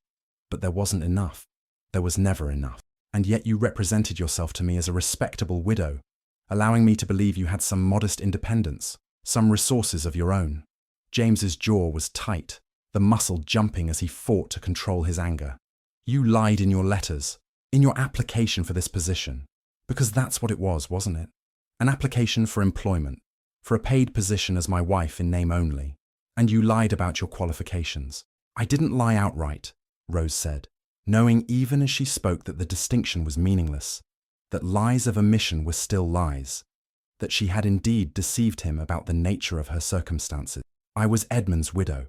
but there wasn't enough. There was never enough. And yet you represented yourself to me as a respectable widow, allowing me to believe you had some modest independence, some resources of your own." James's jaw was tight, the muscle jumping as he fought to control his anger. "You lied in your letters, in your application for this position, because that's what it was, wasn't it? An application for employment, for a paid position as my wife in name only. And you lied about your qualifications." "I didn't lie outright," Rose said, knowing even as she spoke that the distinction was meaningless, that lies of omission were still lies, that she had indeed deceived him about the nature of her circumstances. "I was Edmund's widow.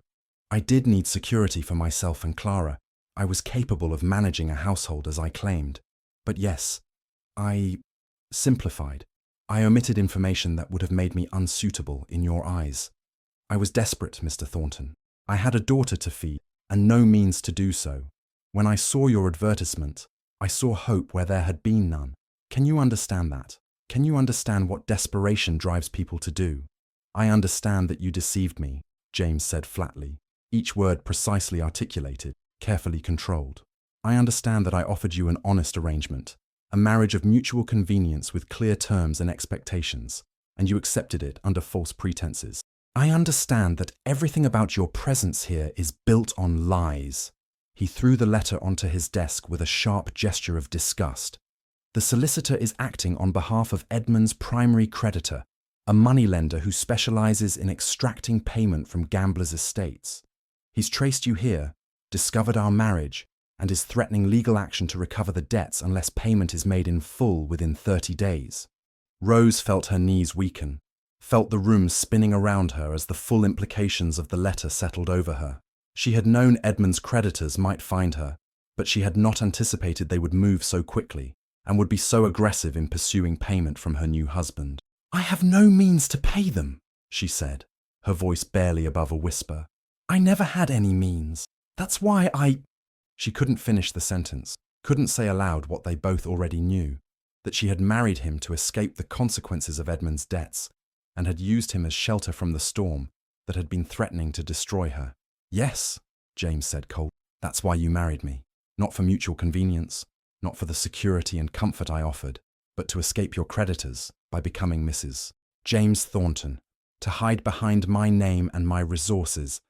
I did need security for myself and Clara. I was capable of managing a household as I claimed. But yes, I simplified. I omitted information that would have made me unsuitable in your eyes. I was desperate, Mr. Thornton. I had a daughter to feed, and no means to do so. When I saw your advertisement, I saw hope where there had been none. Can you understand that? Can you understand what desperation drives people to do?" "I understand that you deceived me," James said flatly, each word precisely articulated, carefully controlled. "I understand that I offered you an honest arrangement, a marriage of mutual convenience with clear terms and expectations, and you accepted it under false pretenses. I understand that everything about your presence here is built on lies." He threw the letter onto his desk with a sharp gesture of disgust. "The solicitor is acting on behalf of Edmund's primary creditor, a moneylender who specializes in extracting payment from gamblers' estates. He's traced you here, discovered our marriage, and is threatening legal action to recover the debts unless payment is made in full within 30 days. Rose felt her knees weaken, felt the room spinning around her as the full implications of the letter settled over her. She had known Edmund's creditors might find her, but she had not anticipated they would move so quickly and would be so aggressive in pursuing payment from her new husband. "I have no means to pay them," she said, her voice barely above a whisper. "I never had any means. That's why I—" She couldn't finish the sentence, couldn't say aloud what they both already knew, that she had married him to escape the consequences of Edmund's debts and had used him as shelter from the storm that had been threatening to destroy her. "Yes," James said coldly, "that's why you married me. Not for mutual convenience, not for the security and comfort I offered, but to escape your creditors by becoming Mrs. James Thornton, to hide behind my name and my resources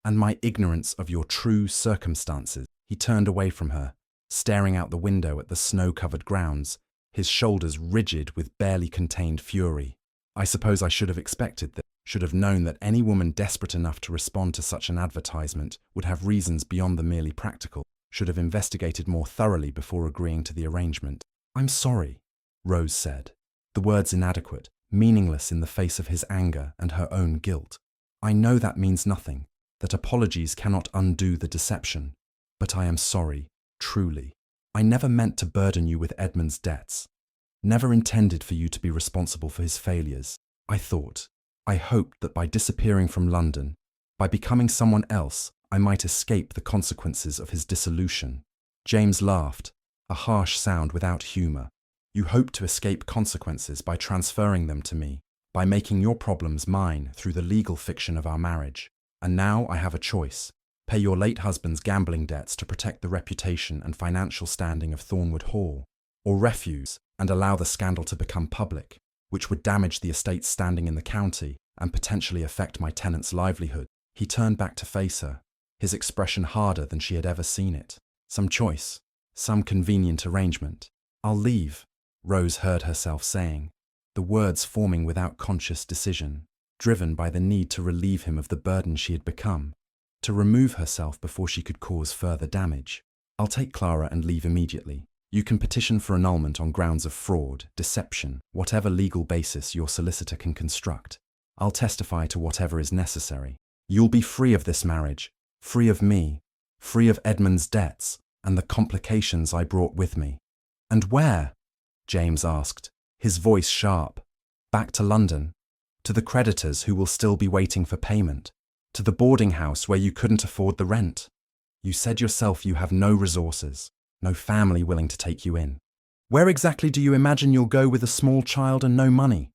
and my ignorance of your true circumstances." He turned away from her, staring out the window at the snow-covered grounds, his shoulders rigid with barely contained fury. "I suppose I should have expected that, should have known that any woman desperate enough to respond to such an advertisement would have reasons beyond the merely practical, should have investigated more thoroughly before agreeing to the arrangement." "I'm sorry," Rose said, the words inadequate, meaningless in the face of his anger and her own guilt. "I know that means nothing, that apologies cannot undo the deception, but I am sorry, truly. I never meant to burden you with Edmund's debts, never intended for you to be responsible for his failures. I hoped that by disappearing from London, by becoming someone else, I might escape the consequences of his dissolution." James laughed, a harsh sound without humour. "You hoped to escape consequences by transferring them to me, by making your problems mine through the legal fiction of our marriage. And now I have a choice. Pay your late husband's gambling debts to protect the reputation and financial standing of Thornwood Hall, or refuse and allow the scandal to become public, which would damage the estate's standing in the county and potentially affect my tenant's livelihood." He turned back to face her, his expression harder than she had ever seen it. "Some choice, some convenient arrangement. I'll leave," Rose heard herself saying, the words forming without conscious decision, driven by the need to relieve him of the burden she had become, to remove herself before she could cause further damage. "I'll take Clara and leave immediately. You can petition for annulment on grounds of fraud, deception, whatever legal basis your solicitor can construct. I'll testify to whatever is necessary. You'll be free of this marriage, free of me, free of Edmund's debts and the complications I brought with me." "And where?" James asked, his voice sharp. "Back to London, to the creditors who will still be waiting for payment, to the boarding house where you couldn't afford the rent. You said yourself you have no resources, no family willing to take you in. Where exactly do you imagine you'll go with a small child and no money?"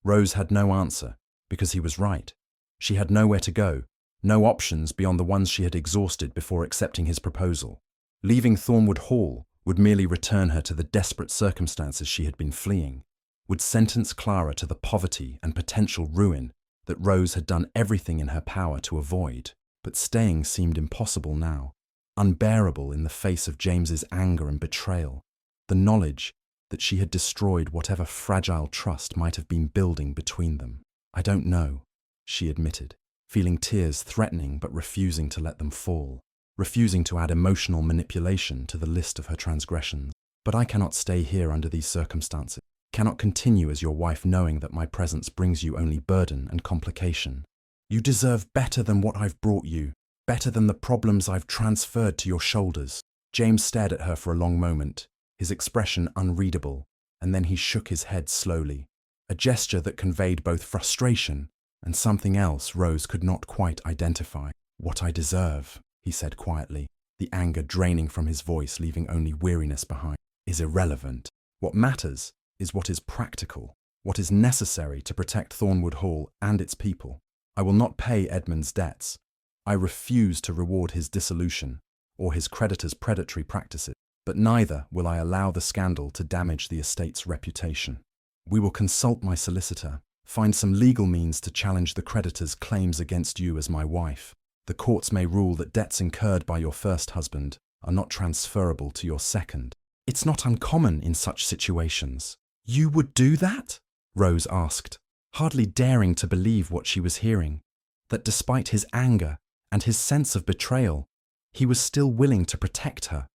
Rose had no answer, because he was right. She had nowhere to go, no options beyond the ones she had exhausted before accepting his proposal. Leaving Thornwood Hall would merely return her to the desperate circumstances she had been fleeing, would sentence Clara to the poverty and potential ruin that Rose had done everything in her power to avoid. But staying seemed impossible now, unbearable in the face of James's anger and betrayal, the knowledge that she had destroyed whatever fragile trust might have been building between them. "I don't know," she admitted, feeling tears threatening but refusing to let them fall, refusing to add emotional manipulation to the list of her transgressions. "But I cannot stay here under these circumstances, cannot continue as your wife knowing that my presence brings you only burden and complication. You deserve better than what I've brought you, better than the problems I've transferred to your shoulders." James stared at her for a long moment, his expression unreadable, and then he shook his head slowly, a gesture that conveyed both frustration and something else Rose could not quite identify. "What I deserve," he said quietly, the anger draining from his voice, leaving only weariness behind, "is irrelevant. What matters is what is practical, what is necessary to protect Thornwood Hall and its people. I will not pay Edmund's debts. I refuse to reward his dissolution or his creditors' predatory practices, but neither will I allow the scandal to damage the estate's reputation. We will consult my solicitor, find some legal means to challenge the creditors' claims against you as my wife. The courts may rule that debts incurred by your first husband are not transferable to your second. It's not uncommon in such situations." "You would do that?" Rose asked, hardly daring to believe what she was hearing, that despite his anger and his sense of betrayal, he was still willing to protect her,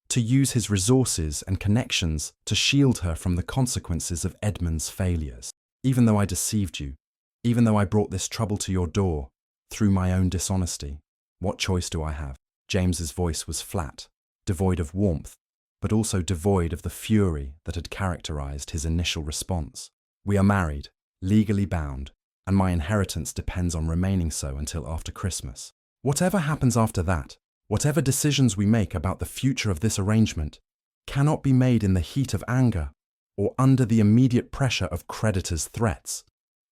to use his resources and connections to shield her from the consequences of Edmund's failures. "Even though I deceived you, even though I brought this trouble to your door, through my own dishonesty, what choice do I have?" James's voice was flat, devoid of warmth, but also devoid of the fury that had characterized his initial response. "We are married, legally bound, and my inheritance depends on remaining so until after Christmas. Whatever happens after that, whatever decisions we make about the future of this arrangement, cannot be made in the heat of anger or under the immediate pressure of creditors' threats.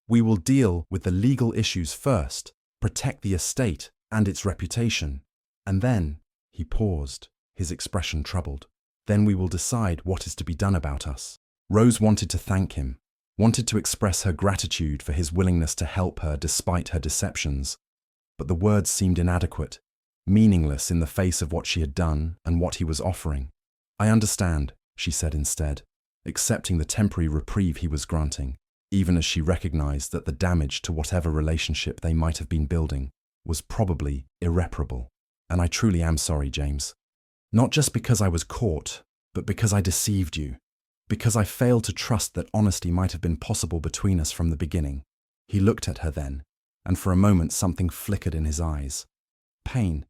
We will deal with the legal issues first, protect the estate and its reputation, and then," he paused, his expression troubled, "then we will decide what is to be done about us." Rose wanted to thank him, wanted to express her gratitude for his willingness to help her despite her deceptions, but the words seemed inadequate, meaningless in the face of what she had done and what he was offering. "I understand," she said instead, accepting the temporary reprieve he was granting, even as she recognized that the damage to whatever relationship they might have been building was probably irreparable. "And I truly am sorry, James. Not just because I was caught, but because I deceived you, because I failed to trust that honesty might have been possible between us from the beginning." He looked at her then, and for a moment something flickered in his eyes. Pain,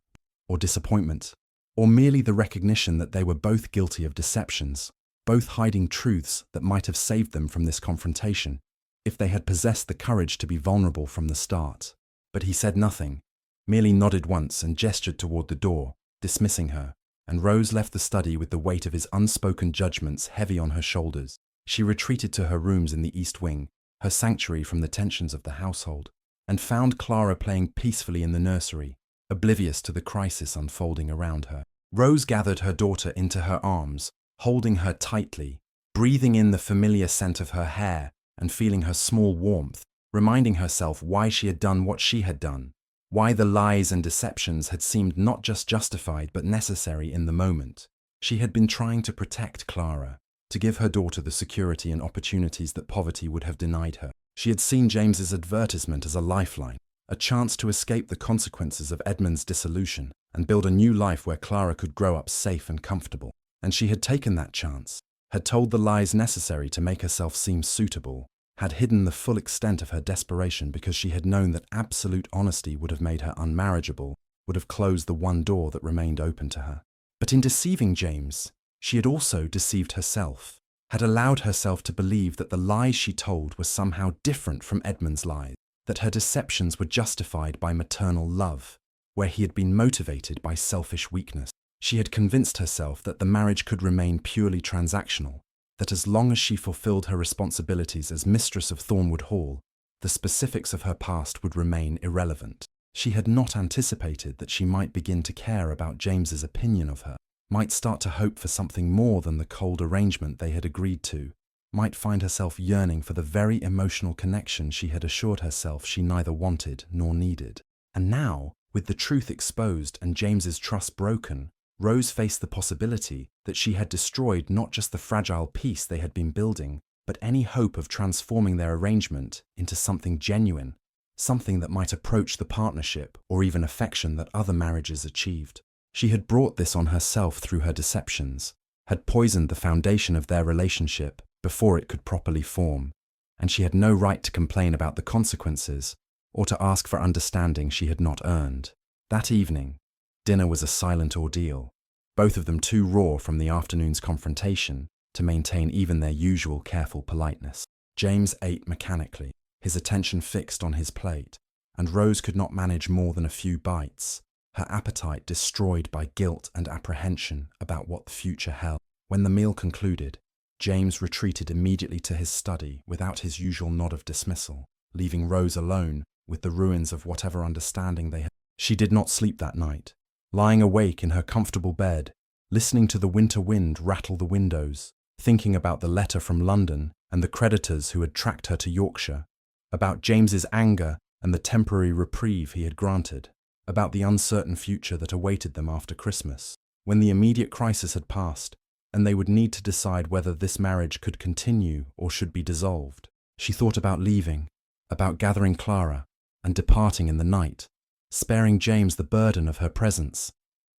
or disappointment, or merely the recognition that they were both guilty of deceptions, both hiding truths that might have saved them from this confrontation, if they had possessed the courage to be vulnerable from the start. But he said nothing, merely nodded once and gestured toward the door, dismissing her, and Rose left the study with the weight of his unspoken judgments heavy on her shoulders. She retreated to her rooms in the East Wing, her sanctuary from the tensions of the household, and found Clara playing peacefully in the nursery, oblivious to the crisis unfolding around her. Rose gathered her daughter into her arms, holding her tightly, breathing in the familiar scent of her hair and feeling her small warmth, reminding herself why she had done what she had done, why the lies and deceptions had seemed not just justified but necessary in the moment. She had been trying to protect Clara, to give her daughter the security and opportunities that poverty would have denied her. She had seen James's advertisement as a lifeline, a chance to escape the consequences of Edmund's dissolution and build a new life where Clara could grow up safe and comfortable. And she had taken that chance, had told the lies necessary to make herself seem suitable, had hidden the full extent of her desperation because she had known that absolute honesty would have made her unmarriageable, would have closed the one door that remained open to her. But in deceiving James, she had also deceived herself, had allowed herself to believe that the lies she told were somehow different from Edmund's lies, that her deceptions were justified by maternal love, where he had been motivated by selfish weakness. She had convinced herself that the marriage could remain purely transactional, that as long as she fulfilled her responsibilities as mistress of Thornwood Hall, the specifics of her past would remain irrelevant. She had not anticipated that she might begin to care about James's opinion of her, might start to hope for something more than the cold arrangement they had agreed to, might find herself yearning for the very emotional connection she had assured herself she neither wanted nor needed. And now, with the truth exposed and James's trust broken, Rose faced the possibility that she had destroyed not just the fragile peace they had been building, but any hope of transforming their arrangement into something genuine, something that might approach the partnership or even affection that other marriages achieved. She had brought this on herself through her deceptions, had poisoned the foundation of their relationship before it could properly form, and she had no right to complain about the consequences or to ask for understanding she had not earned. That evening, dinner was a silent ordeal, both of them too raw from the afternoon's confrontation to maintain even their usual careful politeness. James ate mechanically, his attention fixed on his plate, and Rose could not manage more than a few bites, her appetite destroyed by guilt and apprehension about what the future held. When the meal concluded, James retreated immediately to his study without his usual nod of dismissal, leaving Rose alone with the ruins of whatever understanding they had. She did not sleep that night, lying awake in her comfortable bed, listening to the winter wind rattle the windows, thinking about the letter from London and the creditors who had tracked her to Yorkshire, about James's anger and the temporary reprieve he had granted, about the uncertain future that awaited them after Christmas, when the immediate crisis had passed, and they would need to decide whether this marriage could continue or should be dissolved. She thought about leaving, about gathering Clara and departing in the night, sparing James the burden of her presence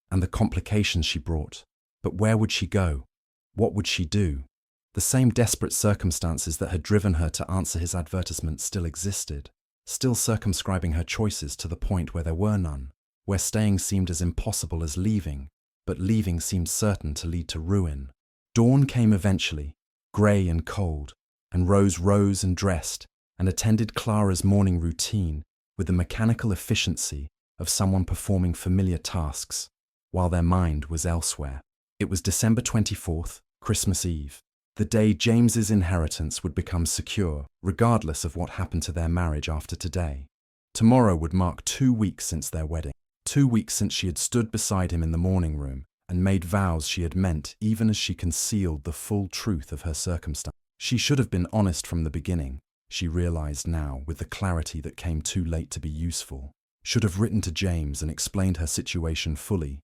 and the complications she brought. But where would she go? What would she do? The same desperate circumstances that had driven her to answer his advertisement still existed, still circumscribing her choices to the point where there were none, where staying seemed as impossible as leaving, but leaving seemed certain to lead to ruin. Dawn came eventually, grey and cold, and Rose rose and dressed and attended Clara's morning routine with the mechanical efficiency of someone performing familiar tasks while their mind was elsewhere. It was December 24th, Christmas Eve, the day James's inheritance would become secure, regardless of what happened to their marriage after today. Tomorrow would mark 2 weeks since their wedding, 2 weeks since she had stood beside him in the morning room and made vows she had meant even as she concealed the full truth of her circumstance. She should have been honest from the beginning, she realized now with the clarity that came too late to be useful. Should have written to James and explained her situation fully.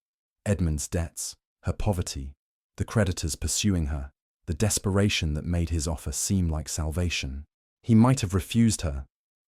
Edmund's debts, her poverty, the creditors pursuing her, the desperation that made his offer seem like salvation. He might have refused her,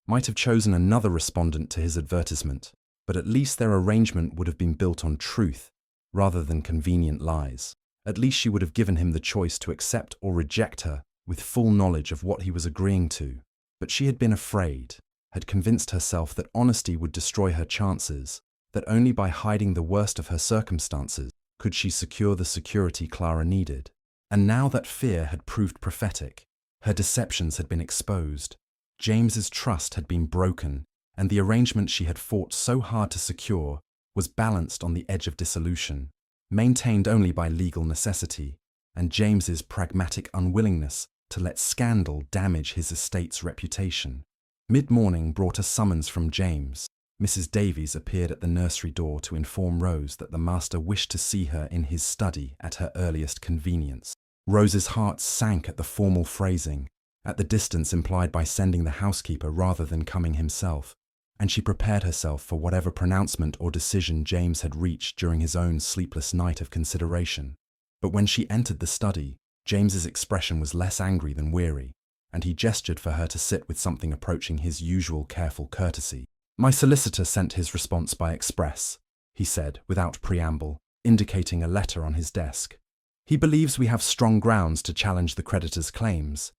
might have chosen another respondent to his advertisement, but at least their arrangement would have been built on truth rather than convenient lies. At least she would have given him the choice to accept or reject her with full knowledge of what he was agreeing to. But she had been afraid, had convinced herself that honesty would destroy her chances, that only by hiding the worst of her circumstances could she secure the security Clara needed. And now that fear had proved prophetic, her deceptions had been exposed, James's trust had been broken, and the arrangement she had fought so hard to secure was balanced on the edge of dissolution, maintained only by legal necessity, and James's pragmatic unwillingness to let scandal damage his estate's reputation. Mid-morning brought a summons from James. Mrs. Davies appeared at the nursery door to inform Rose that the master wished to see her in his study at her earliest convenience. Rose's heart sank at the formal phrasing, at the distance implied by sending the housekeeper rather than coming himself, and she prepared herself for whatever pronouncement or decision James had reached during his own sleepless night of consideration. But when she entered the study, James's expression was less angry than weary, and he gestured for her to sit with something approaching his usual careful courtesy. "My solicitor sent his response by express," he said, without preamble, indicating a letter on his desk. "He believes we have strong grounds to challenge the creditor's claims.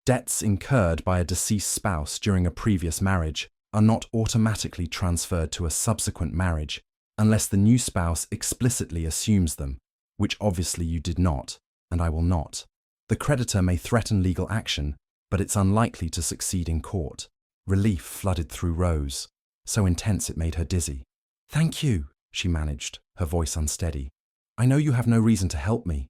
Debts incurred by a deceased spouse during a previous marriage are not automatically transferred to a subsequent marriage unless the new spouse explicitly assumes them, which obviously you did not, and I will not. The creditor may threaten legal action, but it's unlikely to succeed in court." Relief flooded through Rose, so intense it made her dizzy. "Thank you," she managed, her voice unsteady. "I know you have no reason to help me,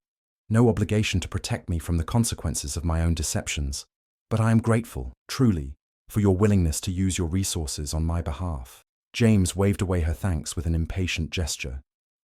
no obligation to protect me from the consequences of my own deceptions, but I am grateful, truly, for your willingness to use your resources on my behalf." James waved away her thanks with an impatient gesture.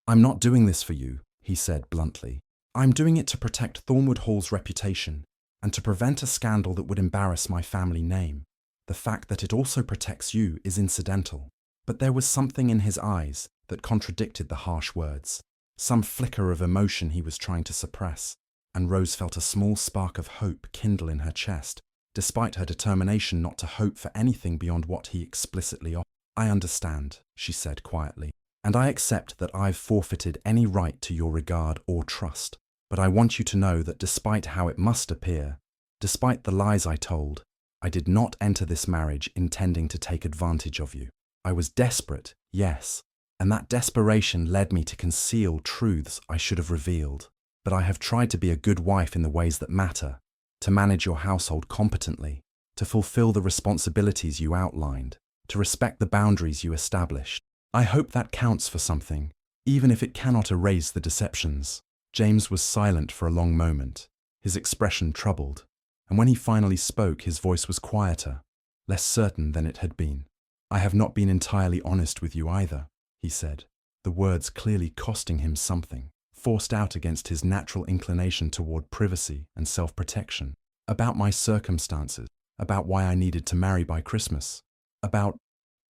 "I'm not doing this for you," he said bluntly. "I'm doing it to protect Thornwood Hall's reputation and to prevent a scandal that would embarrass my family name. The fact that it also protects you is incidental." But there was something in his eyes that contradicted the harsh words, some flicker of emotion he was trying to suppress, and Rose felt a small spark of hope kindle in her chest, despite her determination not to hope for anything beyond what he explicitly offered. "I understand," she said quietly, "and I accept that I've forfeited any right to your regard or trust. But I want you to know that despite how it must appear, despite the lies I told, I did not enter this marriage intending to take advantage of you. I was desperate, yes, and that desperation led me to conceal truths I should have revealed. But I have tried to be a good wife in the ways that matter, to manage your household competently, to fulfill the responsibilities you outlined, to respect the boundaries you established. I hope that counts for something, even if it cannot erase the deceptions." James was silent for a long moment, his expression troubled, and when he finally spoke his voice was quieter, less certain than it had been. "I have not been entirely honest with you either," he said, the words clearly costing him something, forced out against his natural inclination toward privacy and self-protection. "About my circumstances, about why I needed to marry by Christmas, about—"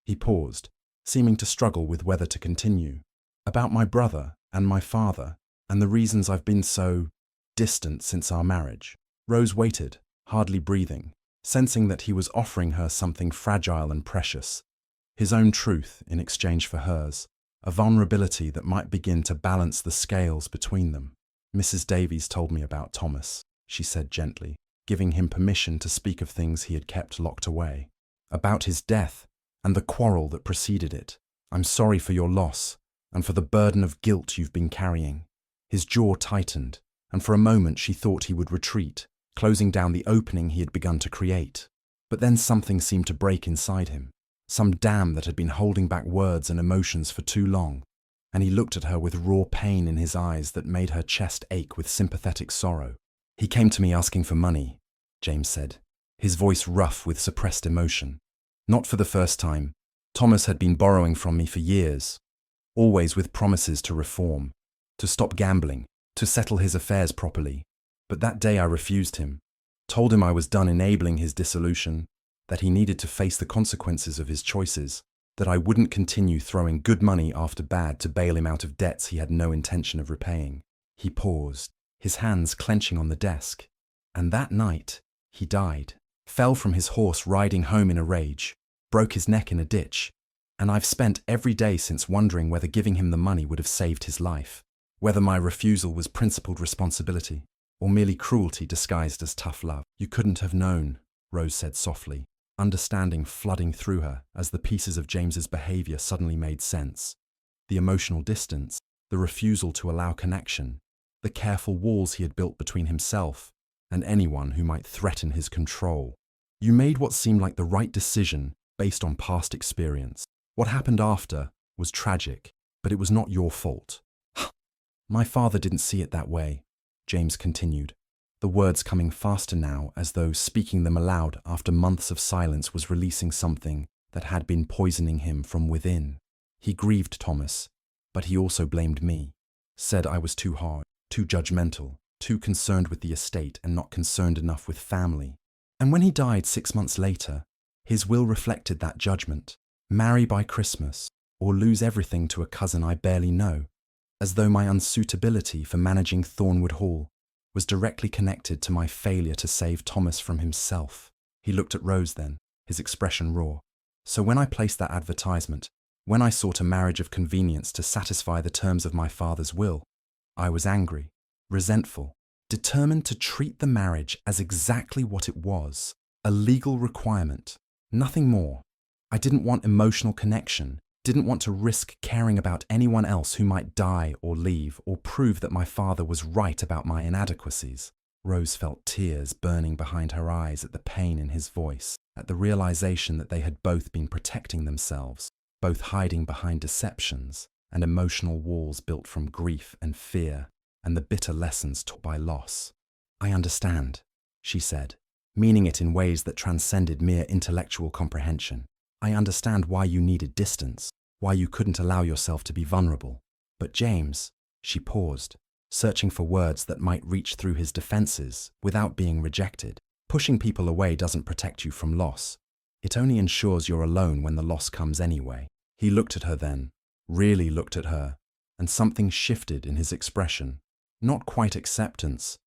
He paused, seeming to struggle with whether to continue. "About my brother and my father, and the reasons I've been so distant since our marriage." Rose waited, hardly breathing, sensing that he was offering her something fragile and precious, his own truth in exchange for hers, a vulnerability that might begin to balance the scales between them. "Mrs. Davies told me about Thomas," she said gently, giving him permission to speak of things he had kept locked away. "About his death and the quarrel that preceded it. I'm sorry for your loss, and for the burden of guilt you've been carrying." His jaw tightened, and for a moment she thought he would retreat, closing down the opening he had begun to create. But then something seemed to break inside him, some dam that had been holding back words and emotions for too long, and he looked at her with raw pain in his eyes that made her chest ache with sympathetic sorrow. "He came to me asking for money," James said, his voice rough with suppressed emotion. "Not for the first time. Thomas had been borrowing from me for years, always with promises to reform, to stop gambling, to settle his affairs properly. But that day I refused him, told him I was done enabling his dissolution, that he needed to face the consequences of his choices, that I wouldn't continue throwing good money after bad to bail him out of debts he had no intention of repaying." He paused, his hands clenching on the desk. "And that night, he died, fell from his horse riding home in a rage, broke his neck in a ditch, and I've spent every day since wondering whether giving him the money would have saved his life, whether my refusal was principled responsibility, or merely cruelty disguised as tough love." "You couldn't have known," Rose said softly, understanding flooding through her as the pieces of James's behavior suddenly made sense. The emotional distance, the refusal to allow connection, the careful walls he had built between himself and anyone who might threaten his control. "You made what seemed like the right decision based on past experience. What happened after was tragic, but it was not your fault." "My father didn't see it that way," James continued, the words coming faster now as though speaking them aloud after months of silence was releasing something that had been poisoning him from within. "He grieved Thomas, but he also blamed me, said I was too hard, too judgmental, too concerned with the estate and not concerned enough with family. And when he died 6 months later, his will reflected that judgment. Marry by Christmas, or lose everything to a cousin I barely know, as though my unsuitability for managing Thornwood Hall was directly connected to my failure to save Thomas from himself." He looked at Rose then, his expression raw. "So when I placed that advertisement, when I sought a marriage of convenience to satisfy the terms of my father's will, I was angry, resentful, determined to treat the marriage as exactly what it was, a legal requirement, nothing more. I didn't want emotional connection, didn't want to risk caring about anyone else who might die or leave or prove that my father was right about my inadequacies." Rose felt tears burning behind her eyes at the pain in his voice, at the realization that they had both been protecting themselves, both hiding behind deceptions and emotional walls built from grief and fear and the bitter lessons taught by loss. "I understand," she said, meaning it in ways that transcended mere intellectual comprehension. "I understand why you needed distance, why you couldn't allow yourself to be vulnerable. But James," she paused, searching for words that might reach through his defenses without being rejected. "Pushing people away doesn't protect you from loss. It only ensures you're alone when the loss comes anyway." He looked at her then, really looked at her, and something shifted in his expression. Not quite acceptance,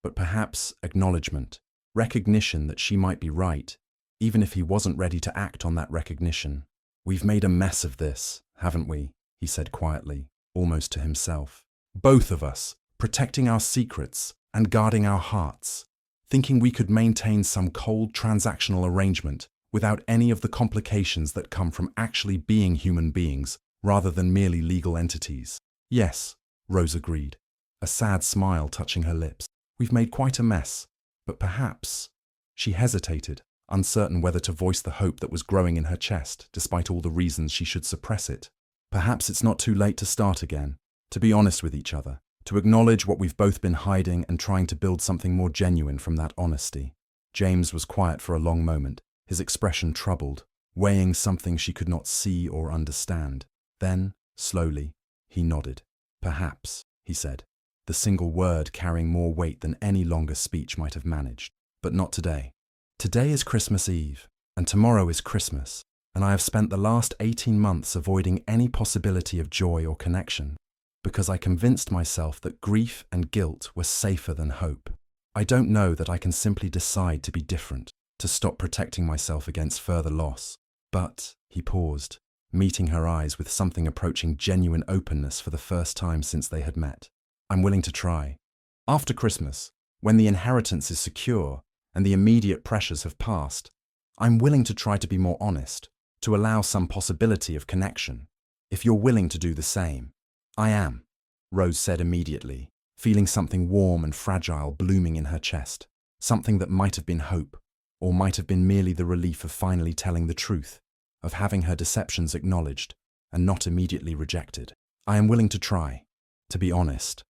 but perhaps acknowledgement, recognition that she might be right, even if he wasn't ready to act on that recognition. "We've made a mess of this, haven't we?" he said quietly, almost to himself. "Both of us, protecting our secrets and guarding our hearts, thinking we could maintain some cold transactional arrangement without any of the complications that come from actually being human beings rather than merely legal entities." "Yes," Rose agreed, a sad smile touching her lips. "We've made quite a mess, but perhaps—" She hesitated, uncertain whether to voice the hope that was growing in her chest, despite all the reasons she should suppress it. "Perhaps it's not too late to start again, to be honest with each other, to acknowledge what we've both been hiding and trying to build something more genuine from that honesty." James was quiet for a long moment, his expression troubled, weighing something she could not see or understand. Then, slowly, he nodded. "Perhaps," he said, the single word carrying more weight than any longer speech might have managed. "But not today. Today is Christmas Eve, and tomorrow is Christmas, and I have spent the last 18 months avoiding any possibility of joy or connection, because I convinced myself that grief and guilt were safer than hope. I don't know that I can simply decide to be different, to stop protecting myself against further loss. But," he paused, meeting her eyes with something approaching genuine openness for the first time since they had met. "I'm willing to try. After Christmas, when the inheritance is secure and the immediate pressures have passed, I'm willing to try to be more honest, to allow some possibility of connection. If you're willing to do the same." I am, Rose said immediately, feeling something warm and fragile blooming in her chest, something that might have been hope, or might have been merely the relief of finally telling the truth, of having her deceptions acknowledged and not immediately rejected. I am willing to try, to be honest,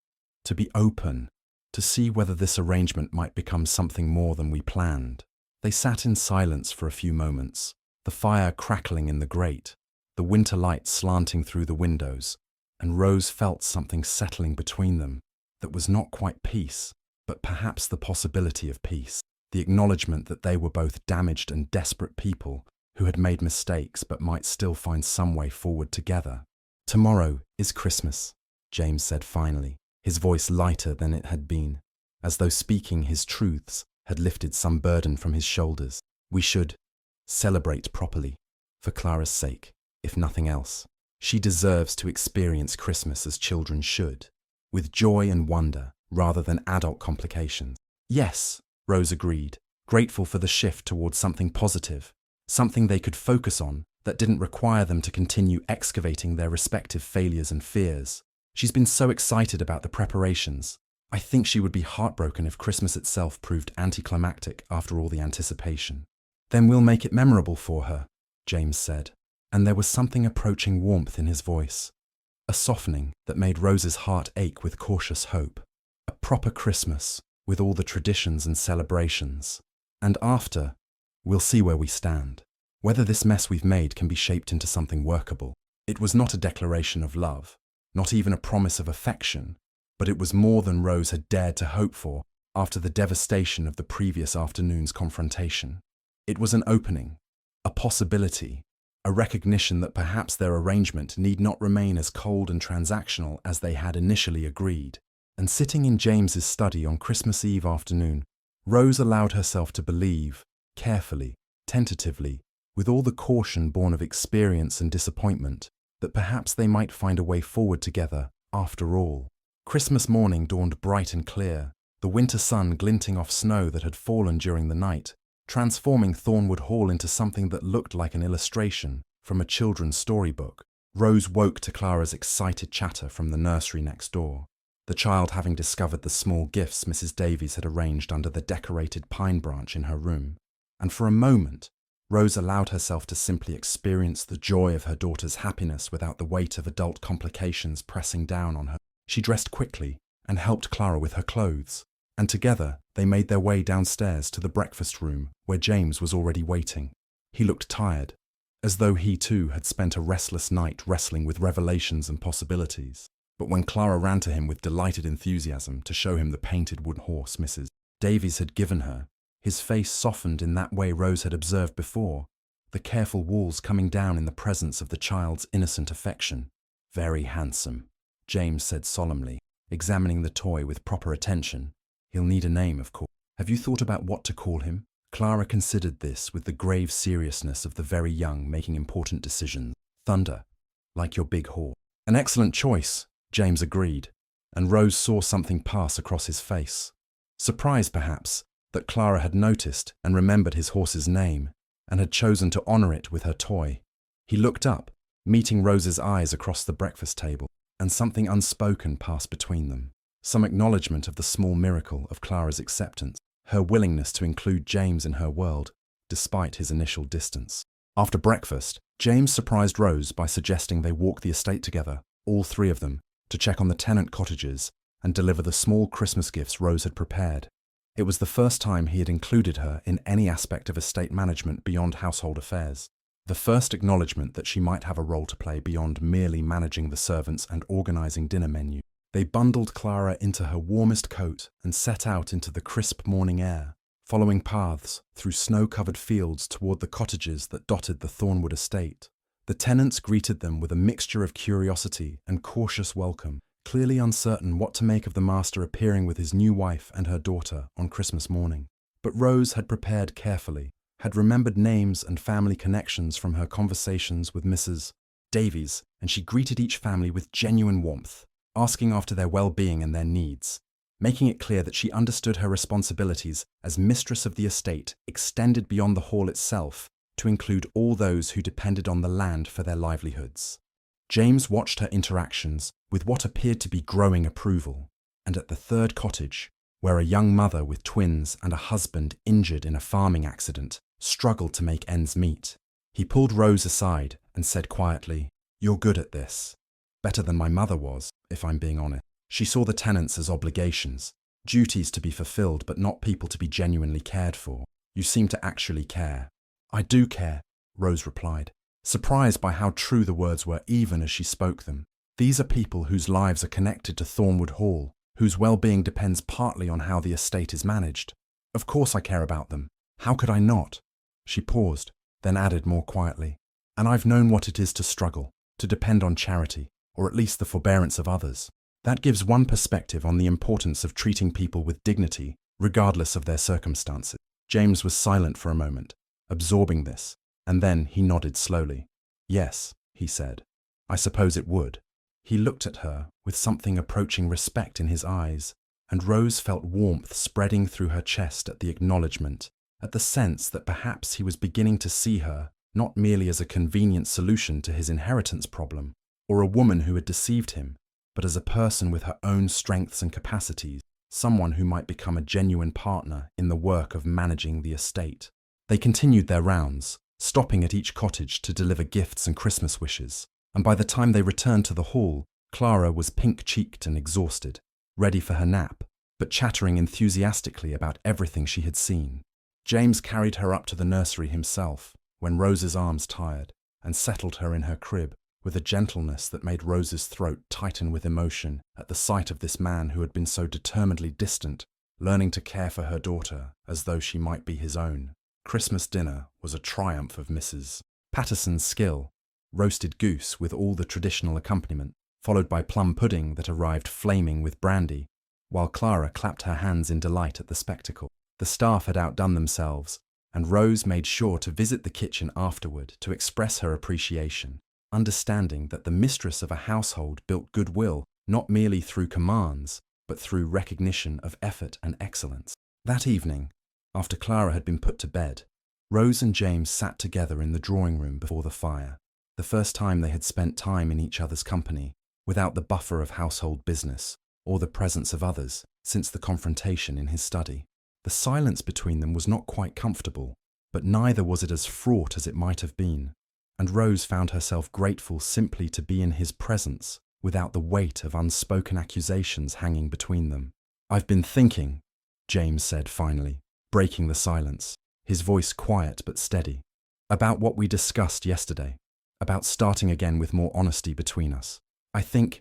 to be open, to see whether this arrangement might become something more than we planned. They sat in silence for a few moments, the fire crackling in the grate, the winter light slanting through the windows, and Rose felt something settling between them that was not quite peace, but perhaps the possibility of peace, the acknowledgement that they were both damaged and desperate people who had made mistakes but might still find some way forward together. Tomorrow is Christmas, James said finally, his voice lighter than it had been, as though speaking his truths had lifted some burden from his shoulders. We should celebrate properly, for Clara's sake, if nothing else. She deserves to experience Christmas as children should, with joy and wonder rather than adult complications. Yes, Rose agreed, grateful for the shift towards something positive, something they could focus on that didn't require them to continue excavating their respective failures and fears. She's been so excited about the preparations. I think she would be heartbroken if Christmas itself proved anticlimactic after all the anticipation. Then we'll make it memorable for her, James said, and there was something approaching warmth in his voice, a softening that made Rose's heart ache with cautious hope. A proper Christmas, with all the traditions and celebrations. And after, we'll see where we stand, whether this mess we've made can be shaped into something workable. It was not a declaration of love, not even a promise of affection, but it was more than Rose had dared to hope for after the devastation of the previous afternoon's confrontation. It was an opening, a possibility, a recognition that perhaps their arrangement need not remain as cold and transactional as they had initially agreed. And sitting in James's study on Christmas Eve afternoon, Rose allowed herself to believe, carefully, tentatively, with all the caution born of experience and disappointment, that perhaps they might find a way forward together after all. Christmas morning dawned bright and clear, the winter sun glinting off snow that had fallen during the night, transforming Thornwood Hall into something that looked like an illustration from a children's storybook. Rose woke to Clara's excited chatter from the nursery next door, the child having discovered the small gifts Mrs. Davies had arranged under the decorated pine branch in her room. And for a moment, Rose allowed herself to simply experience the joy of her daughter's happiness without the weight of adult complications pressing down on her. She dressed quickly and helped Clara with her clothes, and together they made their way downstairs to the breakfast room where James was already waiting. He looked tired, as though he too had spent a restless night wrestling with revelations and possibilities. But when Clara ran to him with delighted enthusiasm to show him the painted wooden horse Mrs. Davies had given her, his face softened in that way Rose had observed before, the careful walls coming down in the presence of the child's innocent affection. "Very handsome," James said solemnly, examining the toy with proper attention. "He'll need a name, of course. Have you thought about what to call him?" Clara considered this with the grave seriousness of the very young making important decisions. "Thunder, like your big horse." "An excellent choice," James agreed, and Rose saw something pass across his face. Surprise, perhaps, that Clara had noticed and remembered his horse's name, and had chosen to honour it with her toy. He looked up, meeting Rose's eyes across the breakfast table, and something unspoken passed between them. Some acknowledgement of the small miracle of Clara's acceptance, her willingness to include James in her world, despite his initial distance. After breakfast, James surprised Rose by suggesting they walk the estate together, all three of them, to check on the tenant cottages and deliver the small Christmas gifts Rose had prepared. It was the first time he had included her in any aspect of estate management beyond household affairs. The first acknowledgement that she might have a role to play beyond merely managing the servants and organising dinner menu. They bundled Clara into her warmest coat and set out into the crisp morning air, following paths through snow-covered fields toward the cottages that dotted the Thornwood estate. The tenants greeted them with a mixture of curiosity and cautious welcome, clearly uncertain what to make of the master appearing with his new wife and her daughter on Christmas morning. But Rose had prepared carefully, had remembered names and family connections from her conversations with Mrs. Davies, and she greeted each family with genuine warmth, asking after their well-being and their needs, making it clear that she understood her responsibilities as mistress of the estate extended beyond the hall itself to include all those who depended on the land for their livelihoods. James watched her interactions with what appeared to be growing approval, and at the third cottage, where a young mother with twins and a husband injured in a farming accident struggled to make ends meet, he pulled Rose aside and said quietly, "You're good at this. Better than my mother was, if I'm being honest." She saw the tenants as obligations, duties to be fulfilled but not people to be genuinely cared for. "You seem to actually care." "I do care," Rose replied, surprised by how true the words were even as she spoke them. "These are people whose lives are connected to Thornwood Hall, whose well-being depends partly on how the estate is managed. Of course I care about them. How could I not?" She paused, then added more quietly, "And I've known what it is to struggle, to depend on charity, or at least the forbearance of others. That gives one perspective on the importance of treating people with dignity, regardless of their circumstances." James was silent for a moment, absorbing this, and then he nodded slowly. "Yes," he said, "I suppose it would." He looked at her with something approaching respect in his eyes, and Rose felt warmth spreading through her chest at the acknowledgement, at the sense that perhaps he was beginning to see her not merely as a convenient solution to his inheritance problem, or a woman who had deceived him, but as a person with her own strengths and capacities, someone who might become a genuine partner in the work of managing the estate. They continued their rounds, stopping at each cottage to deliver gifts and Christmas wishes, and by the time they returned to the hall, Clara was pink-cheeked and exhausted, ready for her nap, but chattering enthusiastically about everything she had seen. James carried her up to the nursery himself, when Rose's arms tired, and settled her in her crib, with a gentleness that made Rose's throat tighten with emotion at the sight of this man who had been so determinedly distant, learning to care for her daughter as though she might be his own. Christmas dinner was a triumph of Mrs. Patterson's skill: roasted goose with all the traditional accompaniment, followed by plum pudding that arrived flaming with brandy, while Clara clapped her hands in delight at the spectacle. The staff had outdone themselves, and Rose made sure to visit the kitchen afterward to express her appreciation, understanding that the mistress of a household built goodwill not merely through commands, but through recognition of effort and excellence. That evening, after Clara had been put to bed, Rose and James sat together in the drawing room before the fire, the first time they had spent time in each other's company, without the buffer of household business or the presence of others since the confrontation in his study. The silence between them was not quite comfortable, but neither was it as fraught as it might have been, and Rose found herself grateful simply to be in his presence without the weight of unspoken accusations hanging between them. "I've been thinking," James said finally, breaking the silence, his voice quiet but steady, "about what we discussed yesterday, about starting again with more honesty between us. I think—"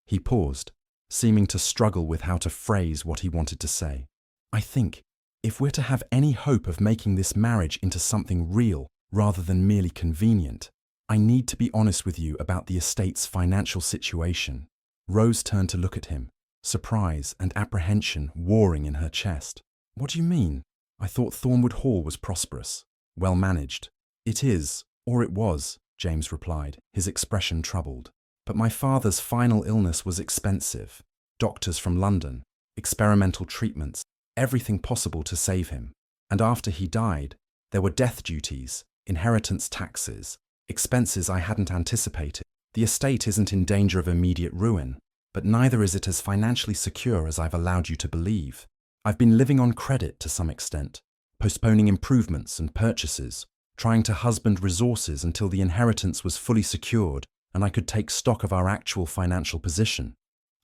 He paused, seeming to struggle with how to phrase what he wanted to say. "I think, if we're to have any hope of making this marriage into something real rather than merely convenient, I need to be honest with you about the estate's financial situation." Rose turned to look at him, surprise and apprehension warring in her chest. "What do you mean? I thought Thornwood Hall was prosperous, well managed." "It is, or it was," James replied, his expression troubled. "But my father's final illness was expensive. Doctors from London, experimental treatments, everything possible to save him. And after he died, there were death duties, inheritance taxes, expenses I hadn't anticipated. The estate isn't in danger of immediate ruin, but neither is it as financially secure as I've allowed you to believe. I've been living on credit to some extent, postponing improvements and purchases, trying to husband resources until the inheritance was fully secured and I could take stock of our actual financial position."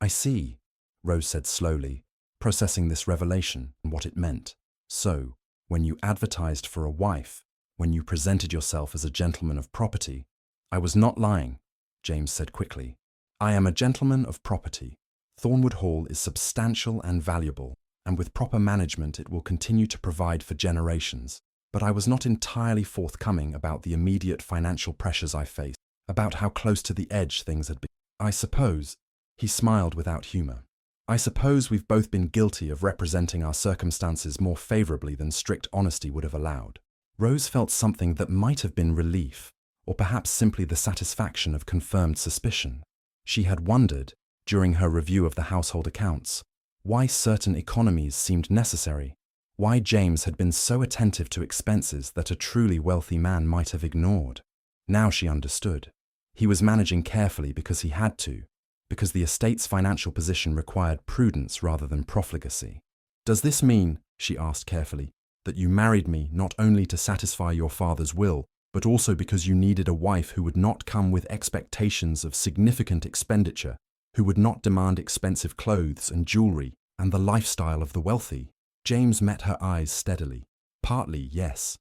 "I see," Rose said slowly, processing this revelation and what it meant. "So, when you advertised for a wife, when you presented yourself as a gentleman of property—" "I was not lying," James said quickly. "I am a gentleman of property. Thornwood Hall is substantial and valuable, and with proper management it will continue to provide for generations. But I was not entirely forthcoming about the immediate financial pressures I faced, about how close to the edge things had been. I suppose," he smiled without humour, "I suppose we've both been guilty of representing our circumstances more favourably than strict honesty would have allowed." Rose felt something that might have been relief, or perhaps simply the satisfaction of confirmed suspicion. She had wondered, during her review of the household accounts, why certain economies seemed necessary, why James had been so attentive to expenses that a truly wealthy man might have ignored. Now she understood. He was managing carefully because he had to, because the estate's financial position required prudence rather than profligacy. "Does this mean," she asked carefully, "that you married me not only to satisfy your father's will, but also because you needed a wife who would not come with expectations of significant expenditure, who would not demand expensive clothes and jewelry and the lifestyle of the wealthy?" James met her eyes steadily. "Partly, yes.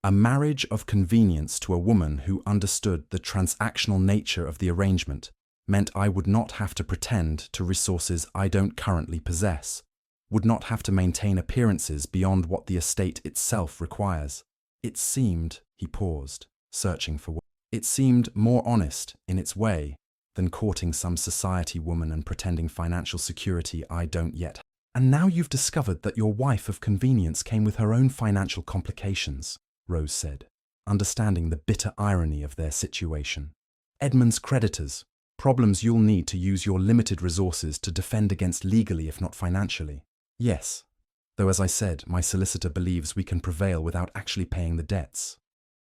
A marriage of convenience to a woman who understood the transactional nature of the arrangement meant I would not have to pretend to resources I don't currently possess, would not have to maintain appearances beyond what the estate itself requires. It seemed," he paused, searching for words, "it seemed more honest in its way than courting some society woman and pretending financial security I don't yet have." "And now you've discovered that your wife of convenience came with her own financial complications," Rose said, understanding the bitter irony of their situation. "Edmund's creditors, problems you'll need to use your limited resources to defend against legally if not financially." "Yes, though as I said, my solicitor believes we can prevail without actually paying the debts.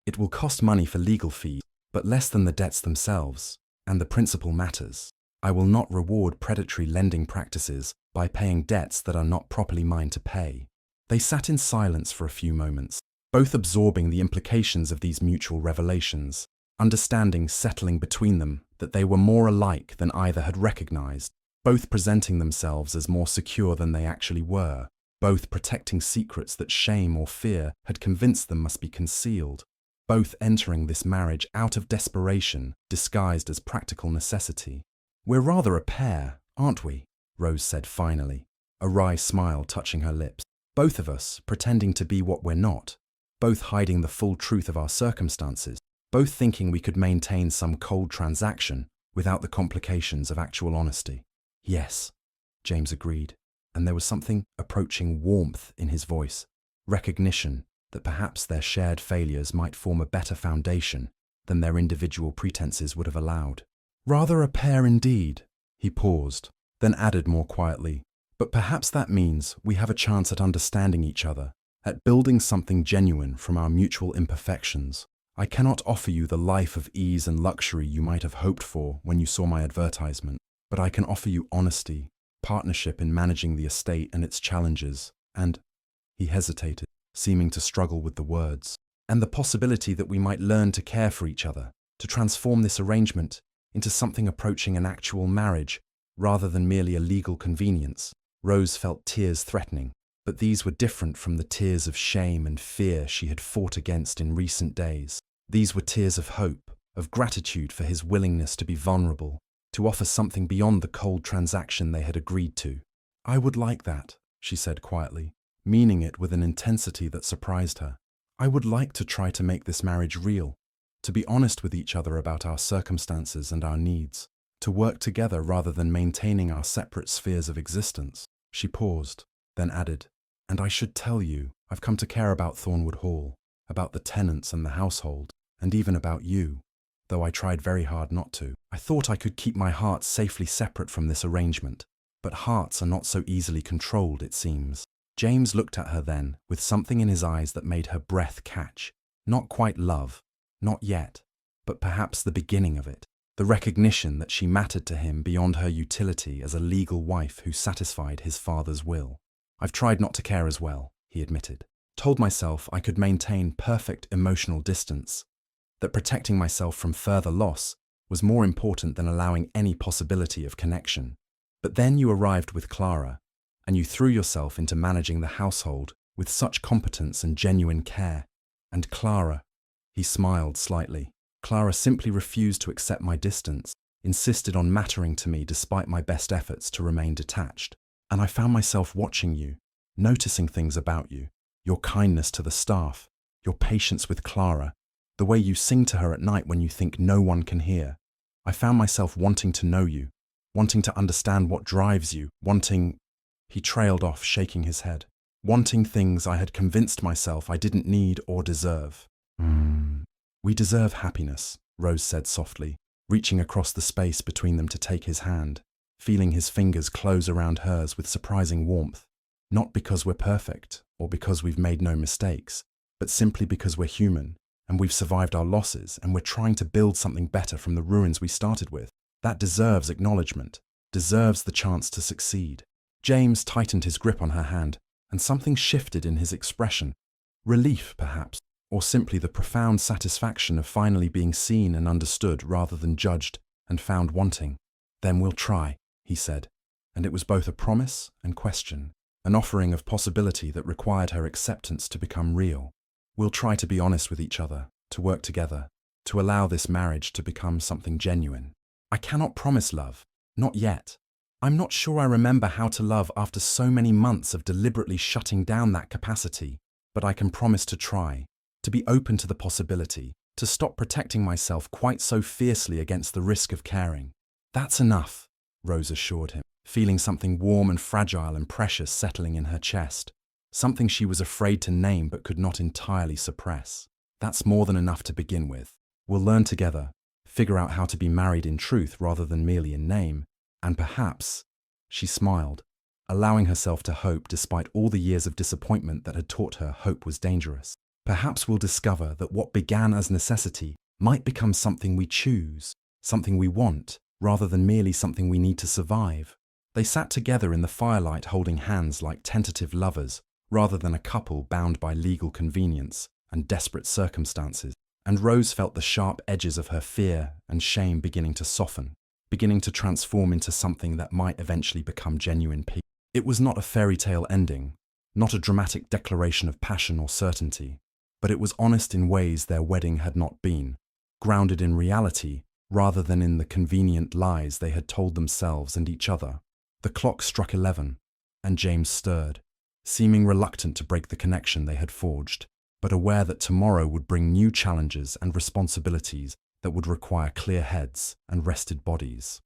It will cost money for legal fees, but less than the debts themselves, and the principal matters. I will not reward predatory lending practices by paying debts that are not properly mine to pay." They sat in silence for a few moments, both absorbing the implications of these mutual revelations, understanding settling between them that they were more alike than either had recognized, both presenting themselves as more secure than they actually were, both protecting secrets that shame or fear had convinced them must be concealed, both entering this marriage out of desperation disguised as practical necessity. "We're rather a pair, aren't we?" Rose said finally, a wry smile touching her lips. "Both of us pretending to be what we're not, both hiding the full truth of our circumstances, both thinking we could maintain some cold transaction without the complications of actual honesty." "Yes," James agreed, and there was something approaching warmth in his voice, recognition that perhaps their shared failures might form a better foundation than their individual pretenses would have allowed. "Rather a pair indeed." He paused, then added more quietly, "But perhaps that means we have a chance at understanding each other, at building something genuine from our mutual imperfections. I cannot offer you the life of ease and luxury you might have hoped for when you saw my advertisement, but I can offer you honesty, partnership in managing the estate and its challenges, and—" he hesitated, seeming to struggle with the words, "and the possibility that we might learn to care for each other, to transform this arrangement into something approaching an actual marriage, rather than merely a legal convenience." Rose felt tears threatening, but these were different from the tears of shame and fear she had fought against in recent days. These were tears of hope, of gratitude for his willingness to be vulnerable, to offer something beyond the cold transaction they had agreed to. "I would like that," she said quietly, meaning it with an intensity that surprised her. "I would like to try to make this marriage real, to be honest with each other about our circumstances and our needs, to work together rather than maintaining our separate spheres of existence." She paused, then added, "And I should tell you, I've come to care about Thornwood Hall, about the tenants and the household, and even about you, though I tried very hard not to. I thought I could keep my heart safely separate from this arrangement, but hearts are not so easily controlled, it seems." James looked at her then, with something in his eyes that made her breath catch. Not quite love, not yet, but perhaps the beginning of it. The recognition that she mattered to him beyond her utility as a legal wife who satisfied his father's will. "I've tried not to care as well," he admitted. "Told myself I could maintain perfect emotional distance, that protecting myself from further loss was more important than allowing any possibility of connection. But then you arrived with Clara, and you threw yourself into managing the household with such competence and genuine care. And Clara," he smiled slightly, "Clara simply refused to accept my distance, insisted on mattering to me despite my best efforts to remain detached. And I found myself watching you, noticing things about you, your kindness to the staff, your patience with Clara, the way you sing to her at night when you think no one can hear. I found myself wanting to know you, wanting to understand what drives you, wanting—" He trailed off, shaking his head. "Wanting things I had convinced myself I didn't need or deserve." "We deserve happiness," Rose said softly, reaching across the space between them to take his hand, feeling his fingers close around hers with surprising warmth. "Not because we're perfect, or because we've made no mistakes, but simply because we're human, and we've survived our losses, and we're trying to build something better from the ruins we started with. That deserves acknowledgement, deserves the chance to succeed. James tightened his grip on her hand, and something shifted in his expression. Relief, perhaps, or simply the profound satisfaction of finally being seen and understood rather than judged and found wanting. "Then we'll try," he said, and it was both a promise and question, an offering of possibility that required her acceptance to become real. "We'll try to be honest with each other, to work together, to allow this marriage to become something genuine. I cannot promise love, not yet. I'm not sure I remember how to love after so many months of deliberately shutting down that capacity, but I can promise to try, to be open to the possibility, to stop protecting myself quite so fiercely against the risk of caring." "That's enough," Rose assured him, feeling something warm and fragile and precious settling in her chest, something she was afraid to name but could not entirely suppress. "That's more than enough to begin with. We'll learn together, figure out how to be married in truth rather than merely in name, and perhaps," she smiled, allowing herself to hope despite all the years of disappointment that had taught her hope was dangerous. "Perhaps we'll discover that what began as necessity might become something we choose, something we want, rather than merely something we need to survive." They sat together in the firelight holding hands like tentative lovers, rather than a couple bound by legal convenience and desperate circumstances, and Rose felt the sharp edges of her fear and shame beginning to soften, beginning to transform into something that might eventually become genuine peace. It was not a fairy tale ending, not a dramatic declaration of passion or certainty, but it was honest in ways their wedding had not been, grounded in reality rather than in the convenient lies they had told themselves and each other. The clock struck 11, and James stirred, seeming reluctant to break the connection they had forged, but aware that tomorrow would bring new challenges and responsibilities that would require clear heads and rested bodies.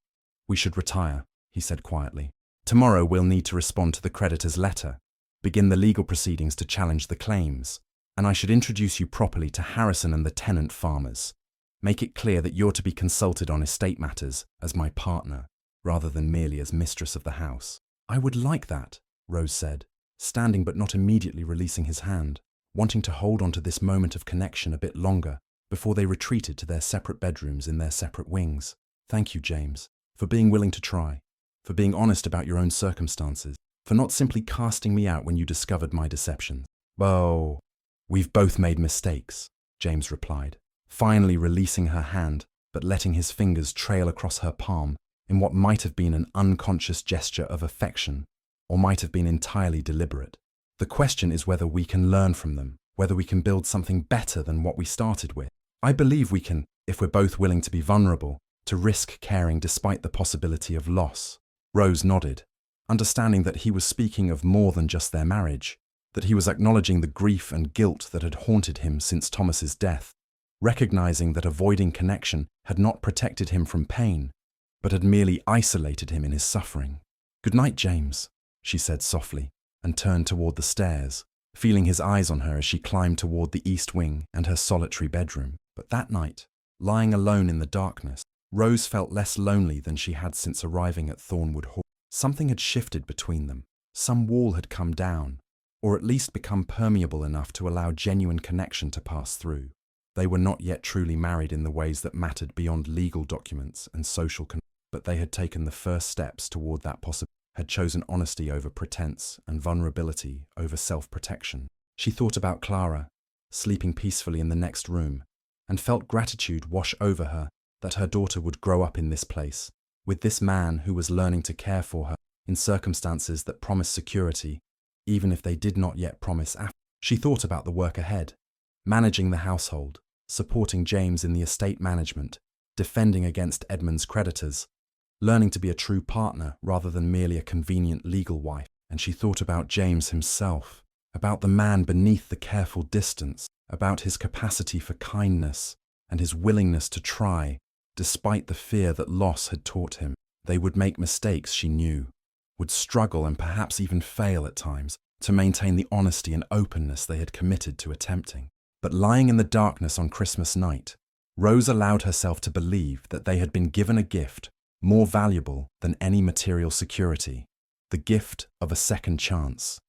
"We should retire," he said quietly. "Tomorrow we'll need to respond to the creditor's letter, begin the legal proceedings to challenge the claims, and I should introduce you properly to Harrison and the tenant farmers. Make it clear that you're to be consulted on estate matters as my partner, rather than merely as mistress of the house." "I would like that," Rose said, standing but not immediately releasing his hand, wanting to hold on to this moment of connection a bit longer before they retreated to their separate bedrooms in their separate wings. "Thank you, James, for being willing to try, for being honest about your own circumstances, for not simply casting me out when you discovered my deception." "Oh, we've both made mistakes," James replied, finally releasing her hand but letting his fingers trail across her palm in what might have been an unconscious gesture of affection, or might have been entirely deliberate. "The question is whether we can learn from them, whether we can build something better than what we started with. I believe we can, if we're both willing to be vulnerable, to risk caring despite the possibility of loss." Rose nodded, understanding that he was speaking of more than just their marriage, that he was acknowledging the grief and guilt that had haunted him since Thomas's death, recognizing that avoiding connection had not protected him from pain, but had merely isolated him in his suffering. "Good night, James," she said softly, and turned toward the stairs, feeling his eyes on her as she climbed toward the east wing and her solitary bedroom. But that night, lying alone in the darkness, Rose felt less lonely than she had since arriving at Thornwood Hall. Something had shifted between them. Some wall had come down, or at least become permeable enough to allow genuine connection to pass through. They were not yet truly married in the ways that mattered beyond legal documents and social but they had taken the first steps toward that possibility, had chosen honesty over pretense and vulnerability over self-protection. She thought about Clara, sleeping peacefully in the next room, and felt gratitude wash over her that her daughter would grow up in this place, with this man who was learning to care for her in circumstances that promised security, even if they did not yet promise after. She thought about the work ahead, managing the household, supporting James in the estate management, defending against Edmund's creditors, learning to be a true partner rather than merely a convenient legal wife. And she thought about James himself, about the man beneath the careful distance, about his capacity for kindness and his willingness to try, despite the fear that loss had taught him. They would make mistakes, she knew, would struggle and perhaps even fail at times to maintain the honesty and openness they had committed to attempting. But lying in the darkness on Christmas night, Rose allowed herself to believe that they had been given a gift more valuable than any material security, the gift of a second chance,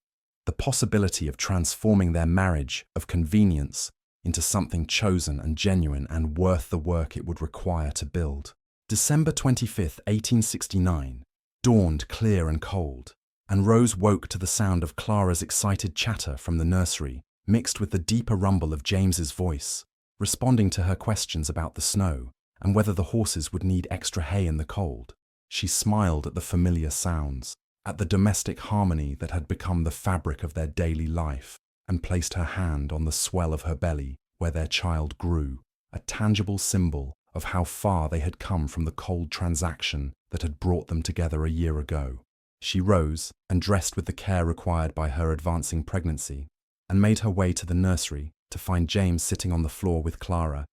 the possibility of transforming their marriage of convenience into something chosen and genuine and worth the work it would require to build. December 25th, 1869, dawned clear and cold, and Rose woke to the sound of Clara's excited chatter from the nursery, mixed with the deeper rumble of James's voice, responding to her questions about the snow and whether the horses would need extra hay in the cold. She smiled at the familiar sounds, at the domestic harmony that had become the fabric of their daily life, and placed her hand on the swell of her belly where their child grew, a tangible symbol of how far they had come from the cold transaction that had brought them together a year ago. She rose and dressed with the care required by her advancing pregnancy, and made her way to the nursery to find James sitting on the floor with Clara,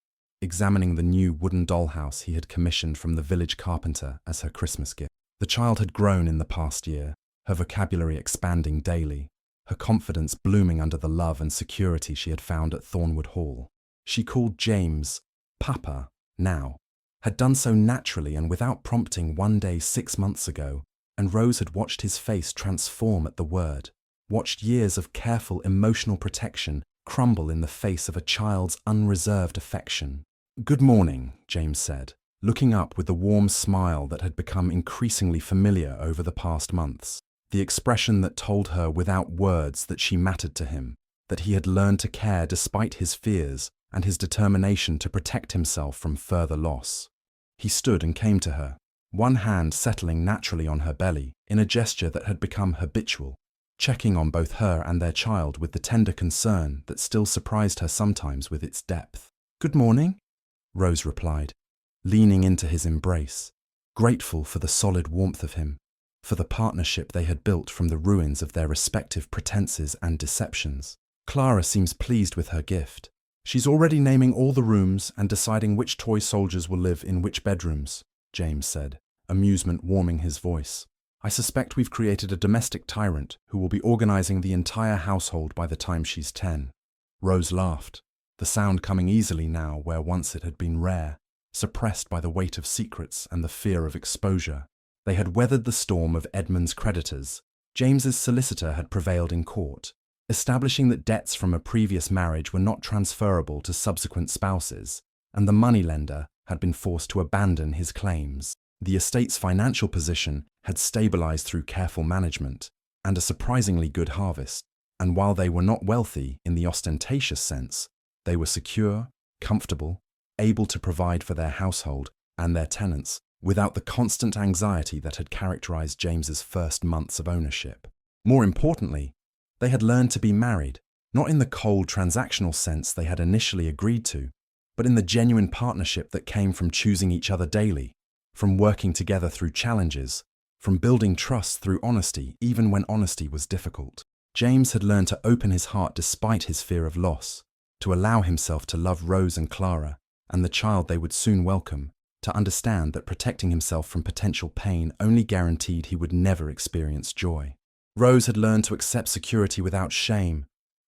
examining the new wooden dollhouse he had commissioned from the village carpenter as her Christmas gift. The child had grown in the past year, her vocabulary expanding daily, her confidence blooming under the love and security she had found at Thornwood Hall. She called James Papa now, had done so naturally and without prompting one day 6 months ago, and Rose had watched his face transform at the word, watched years of careful emotional protection crumble in the face of a child's unreserved affection. "Good morning," James said, looking up with the warm smile that had become increasingly familiar over the past months, the expression that told her without words that she mattered to him, that he had learned to care despite his fears and his determination to protect himself from further loss. He stood and came to her, one hand settling naturally on her belly in a gesture that had become habitual, checking on both her and their child with the tender concern that still surprised her sometimes with its depth. "Good morning," Rose replied, leaning into his embrace, grateful for the solid warmth of him, for the partnership they had built from the ruins of their respective pretenses and deceptions. "Clara seems pleased with her gift. She's already naming all the rooms and deciding which toy soldiers will live in which bedrooms," James said, amusement warming his voice. "I suspect we've created a domestic tyrant who will be organizing the entire household by the time she's 10. Rose laughed, the sound coming easily now where once it had been rare, suppressed by the weight of secrets and the fear of exposure. They had weathered the storm of Edmund's creditors. James's solicitor had prevailed in court, establishing that debts from a previous marriage were not transferable to subsequent spouses, and the moneylender had been forced to abandon his claims. The estate's financial position had stabilized through careful management and a surprisingly good harvest, and while they were not wealthy in the ostentatious sense, they were secure, comfortable, able to provide for their household and their tenants without the constant anxiety that had characterized James's first months of ownership. More importantly, they had learned to be married, not in the cold transactional sense they had initially agreed to, but in the genuine partnership that came from choosing each other daily, from working together through challenges, from building trust through honesty even when honesty was difficult. James had learned to open his heart despite his fear of loss, to allow himself to love Rose and Clara and the child they would soon welcome, to understand that protecting himself from potential pain only guaranteed he would never experience joy. Rose had learned to accept security without shame,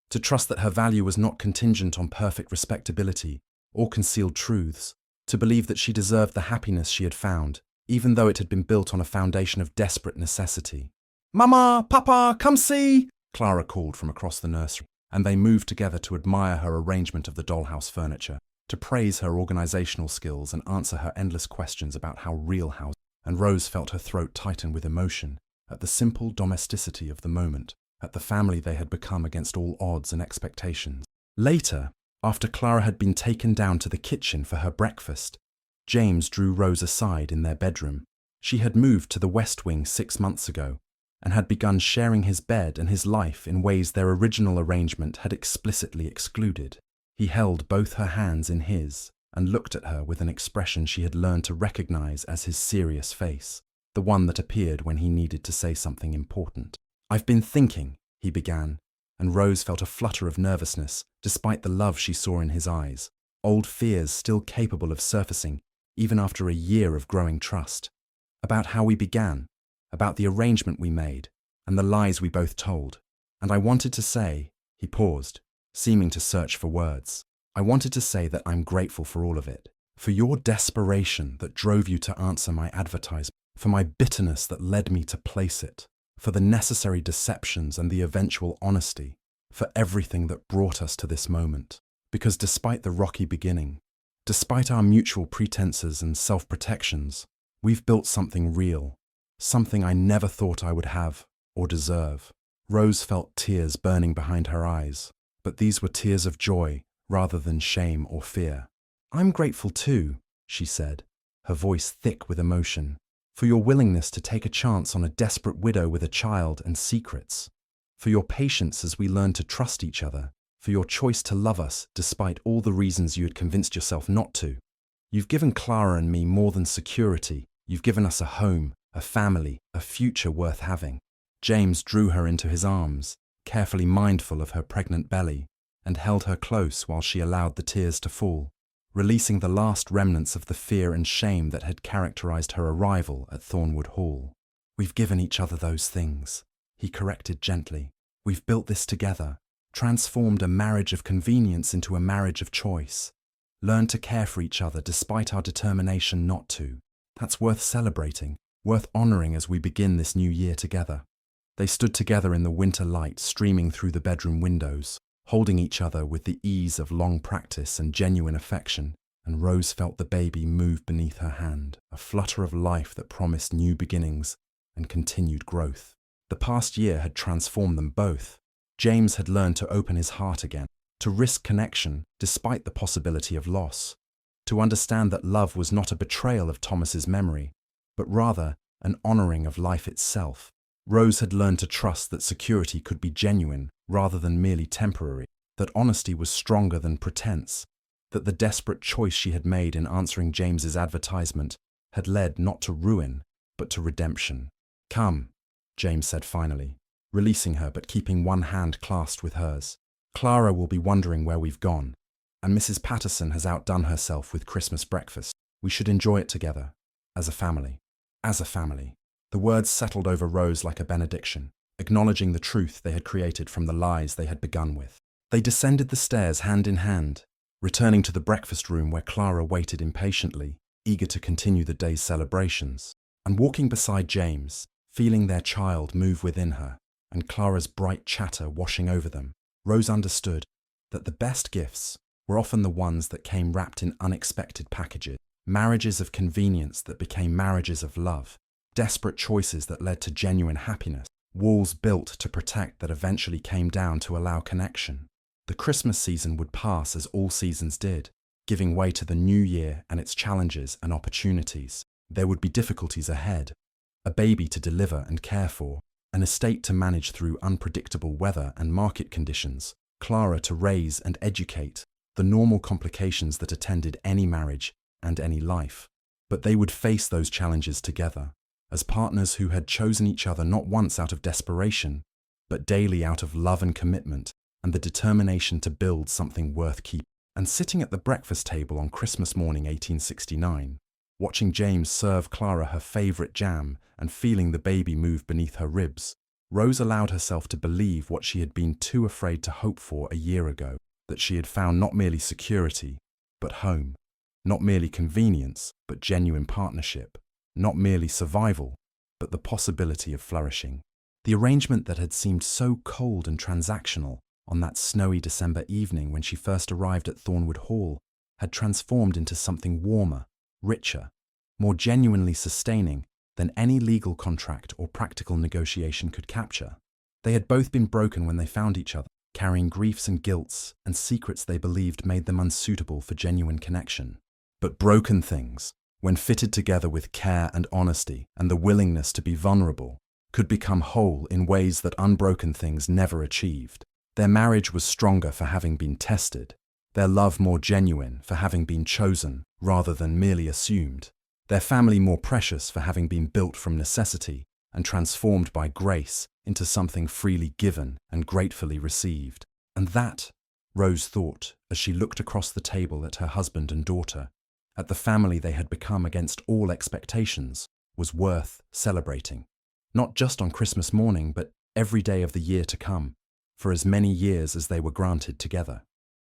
to trust that her value was not contingent on perfect respectability or concealed truths, to believe that she deserved the happiness she had found, even though it had been built on a foundation of desperate necessity. "Mama, Papa, come see!" Clara called from across the nursery, and they moved together to admire her arrangement of the dollhouse furniture, to praise her organizational skills and answer her endless questions about how real house. And Rose felt her throat tighten with emotion at the simple domesticity of the moment, at the family they had become against all odds and expectations. Later, after Clara had been taken down to the kitchen for her breakfast, James drew Rose aside in their bedroom. She had moved to the West Wing 6 months ago, and had begun sharing his bed and his life in ways their original arrangement had explicitly excluded. He held both her hands in his and looked at her with an expression she had learned to recognize as his serious face, the one that appeared when he needed to say something important. "I've been thinking," he began, and Rose felt a flutter of nervousness despite the love she saw in his eyes, old fears still capable of surfacing even after a year of growing trust, about how we began, about the arrangement we made, and the lies we both told. "And I wanted to say," he paused, seeming to search for words, "I wanted to say that I'm grateful for all of it, for your desperation that drove you to answer my advertisement, for my bitterness that led me to place it, for the necessary deceptions and the eventual honesty, for everything that brought us to this moment. Because despite the rocky beginning, despite our mutual pretenses and self-protections, we've built something real, something I never thought I would have or deserve. Rose felt tears burning behind her eyes, but these were tears of joy rather than shame or fear. "I'm grateful too," she said, her voice thick with emotion, "for your willingness to take a chance on a desperate widow with a child and secrets, for your patience as we learn to trust each other, for your choice to love us despite all the reasons you had convinced yourself not to. You've given Clara and me more than security. You've given us a home, a family, a future worth having." James drew her into his arms, carefully mindful of her pregnant belly, and held her close while she allowed the tears to fall, releasing the last remnants of the fear and shame that had characterized her arrival at Thornwood Hall. "We've given each other those things," he corrected gently. "We've built this together, transformed a marriage of convenience into a marriage of choice, learned to care for each other despite our determination not to. That's worth celebrating, worth honoring as we begin this new year together." They stood together in the winter light streaming through the bedroom windows, holding each other with the ease of long practice and genuine affection, and Rose felt the baby move beneath her hand, a flutter of life that promised new beginnings and continued growth. The past year had transformed them both. James had learned to open his heart again, to risk connection despite the possibility of loss, to understand that love was not a betrayal of Thomas's memory, but rather an honoring of life itself. Rose had learned to trust that security could be genuine rather than merely temporary, that honesty was stronger than pretense, that the desperate choice she had made in answering James's advertisement had led not to ruin, but to redemption. "Come," James said finally, releasing her but keeping one hand clasped with hers. "Clara will be wondering where we've gone, and Mrs. Patterson has outdone herself with Christmas breakfast. We should enjoy it together, as a family." As a family. The words settled over Rose like a benediction, acknowledging the truth they had created from the lies they had begun with. They descended the stairs hand in hand, returning to the breakfast room where Clara waited impatiently, eager to continue the day's celebrations, and walking beside James, feeling their child move within her, and Clara's bright chatter washing over them, Rose understood that the best gifts were often the ones that came wrapped in unexpected packages, marriages of convenience that became marriages of love, desperate choices that led to genuine happiness, walls built to protect that eventually came down to allow connection. The Christmas season would pass as all seasons did, giving way to the new year and its challenges and opportunities. There would be difficulties ahead, a baby to deliver and care for, an estate to manage through unpredictable weather and market conditions, Clara to raise and educate, the normal complications that attended any marriage and any life. But they would face those challenges together, as partners who had chosen each other not once out of desperation, but daily out of love and commitment, and the determination to build something worth keeping. And sitting at the breakfast table on Christmas morning 1869, watching James serve Clara her favourite jam and feeling the baby move beneath her ribs, Rose allowed herself to believe what she had been too afraid to hope for a year ago, that she had found not merely security, but home, not merely convenience, but genuine partnership, not merely survival, but the possibility of flourishing. The arrangement that had seemed so cold and transactional on that snowy December evening when she first arrived at Thornwood Hall had transformed into something warmer, richer, more genuinely sustaining than any legal contract or practical negotiation could capture. They had both been broken when they found each other, carrying griefs and guilts and secrets they believed made them unsuitable for genuine connection. But broken things, when fitted together with care and honesty and the willingness to be vulnerable, could become whole in ways that unbroken things never achieved. Their marriage was stronger for having been tested, their love more genuine for having been chosen rather than merely assumed, their family more precious for having been built from necessity and transformed by grace into something freely given and gratefully received. And that, Rose thought as she looked across the table at her husband and daughter, at the family they had become against all expectations, was worth celebrating. Not just on Christmas morning, but every day of the year to come, for as many years as they were granted together.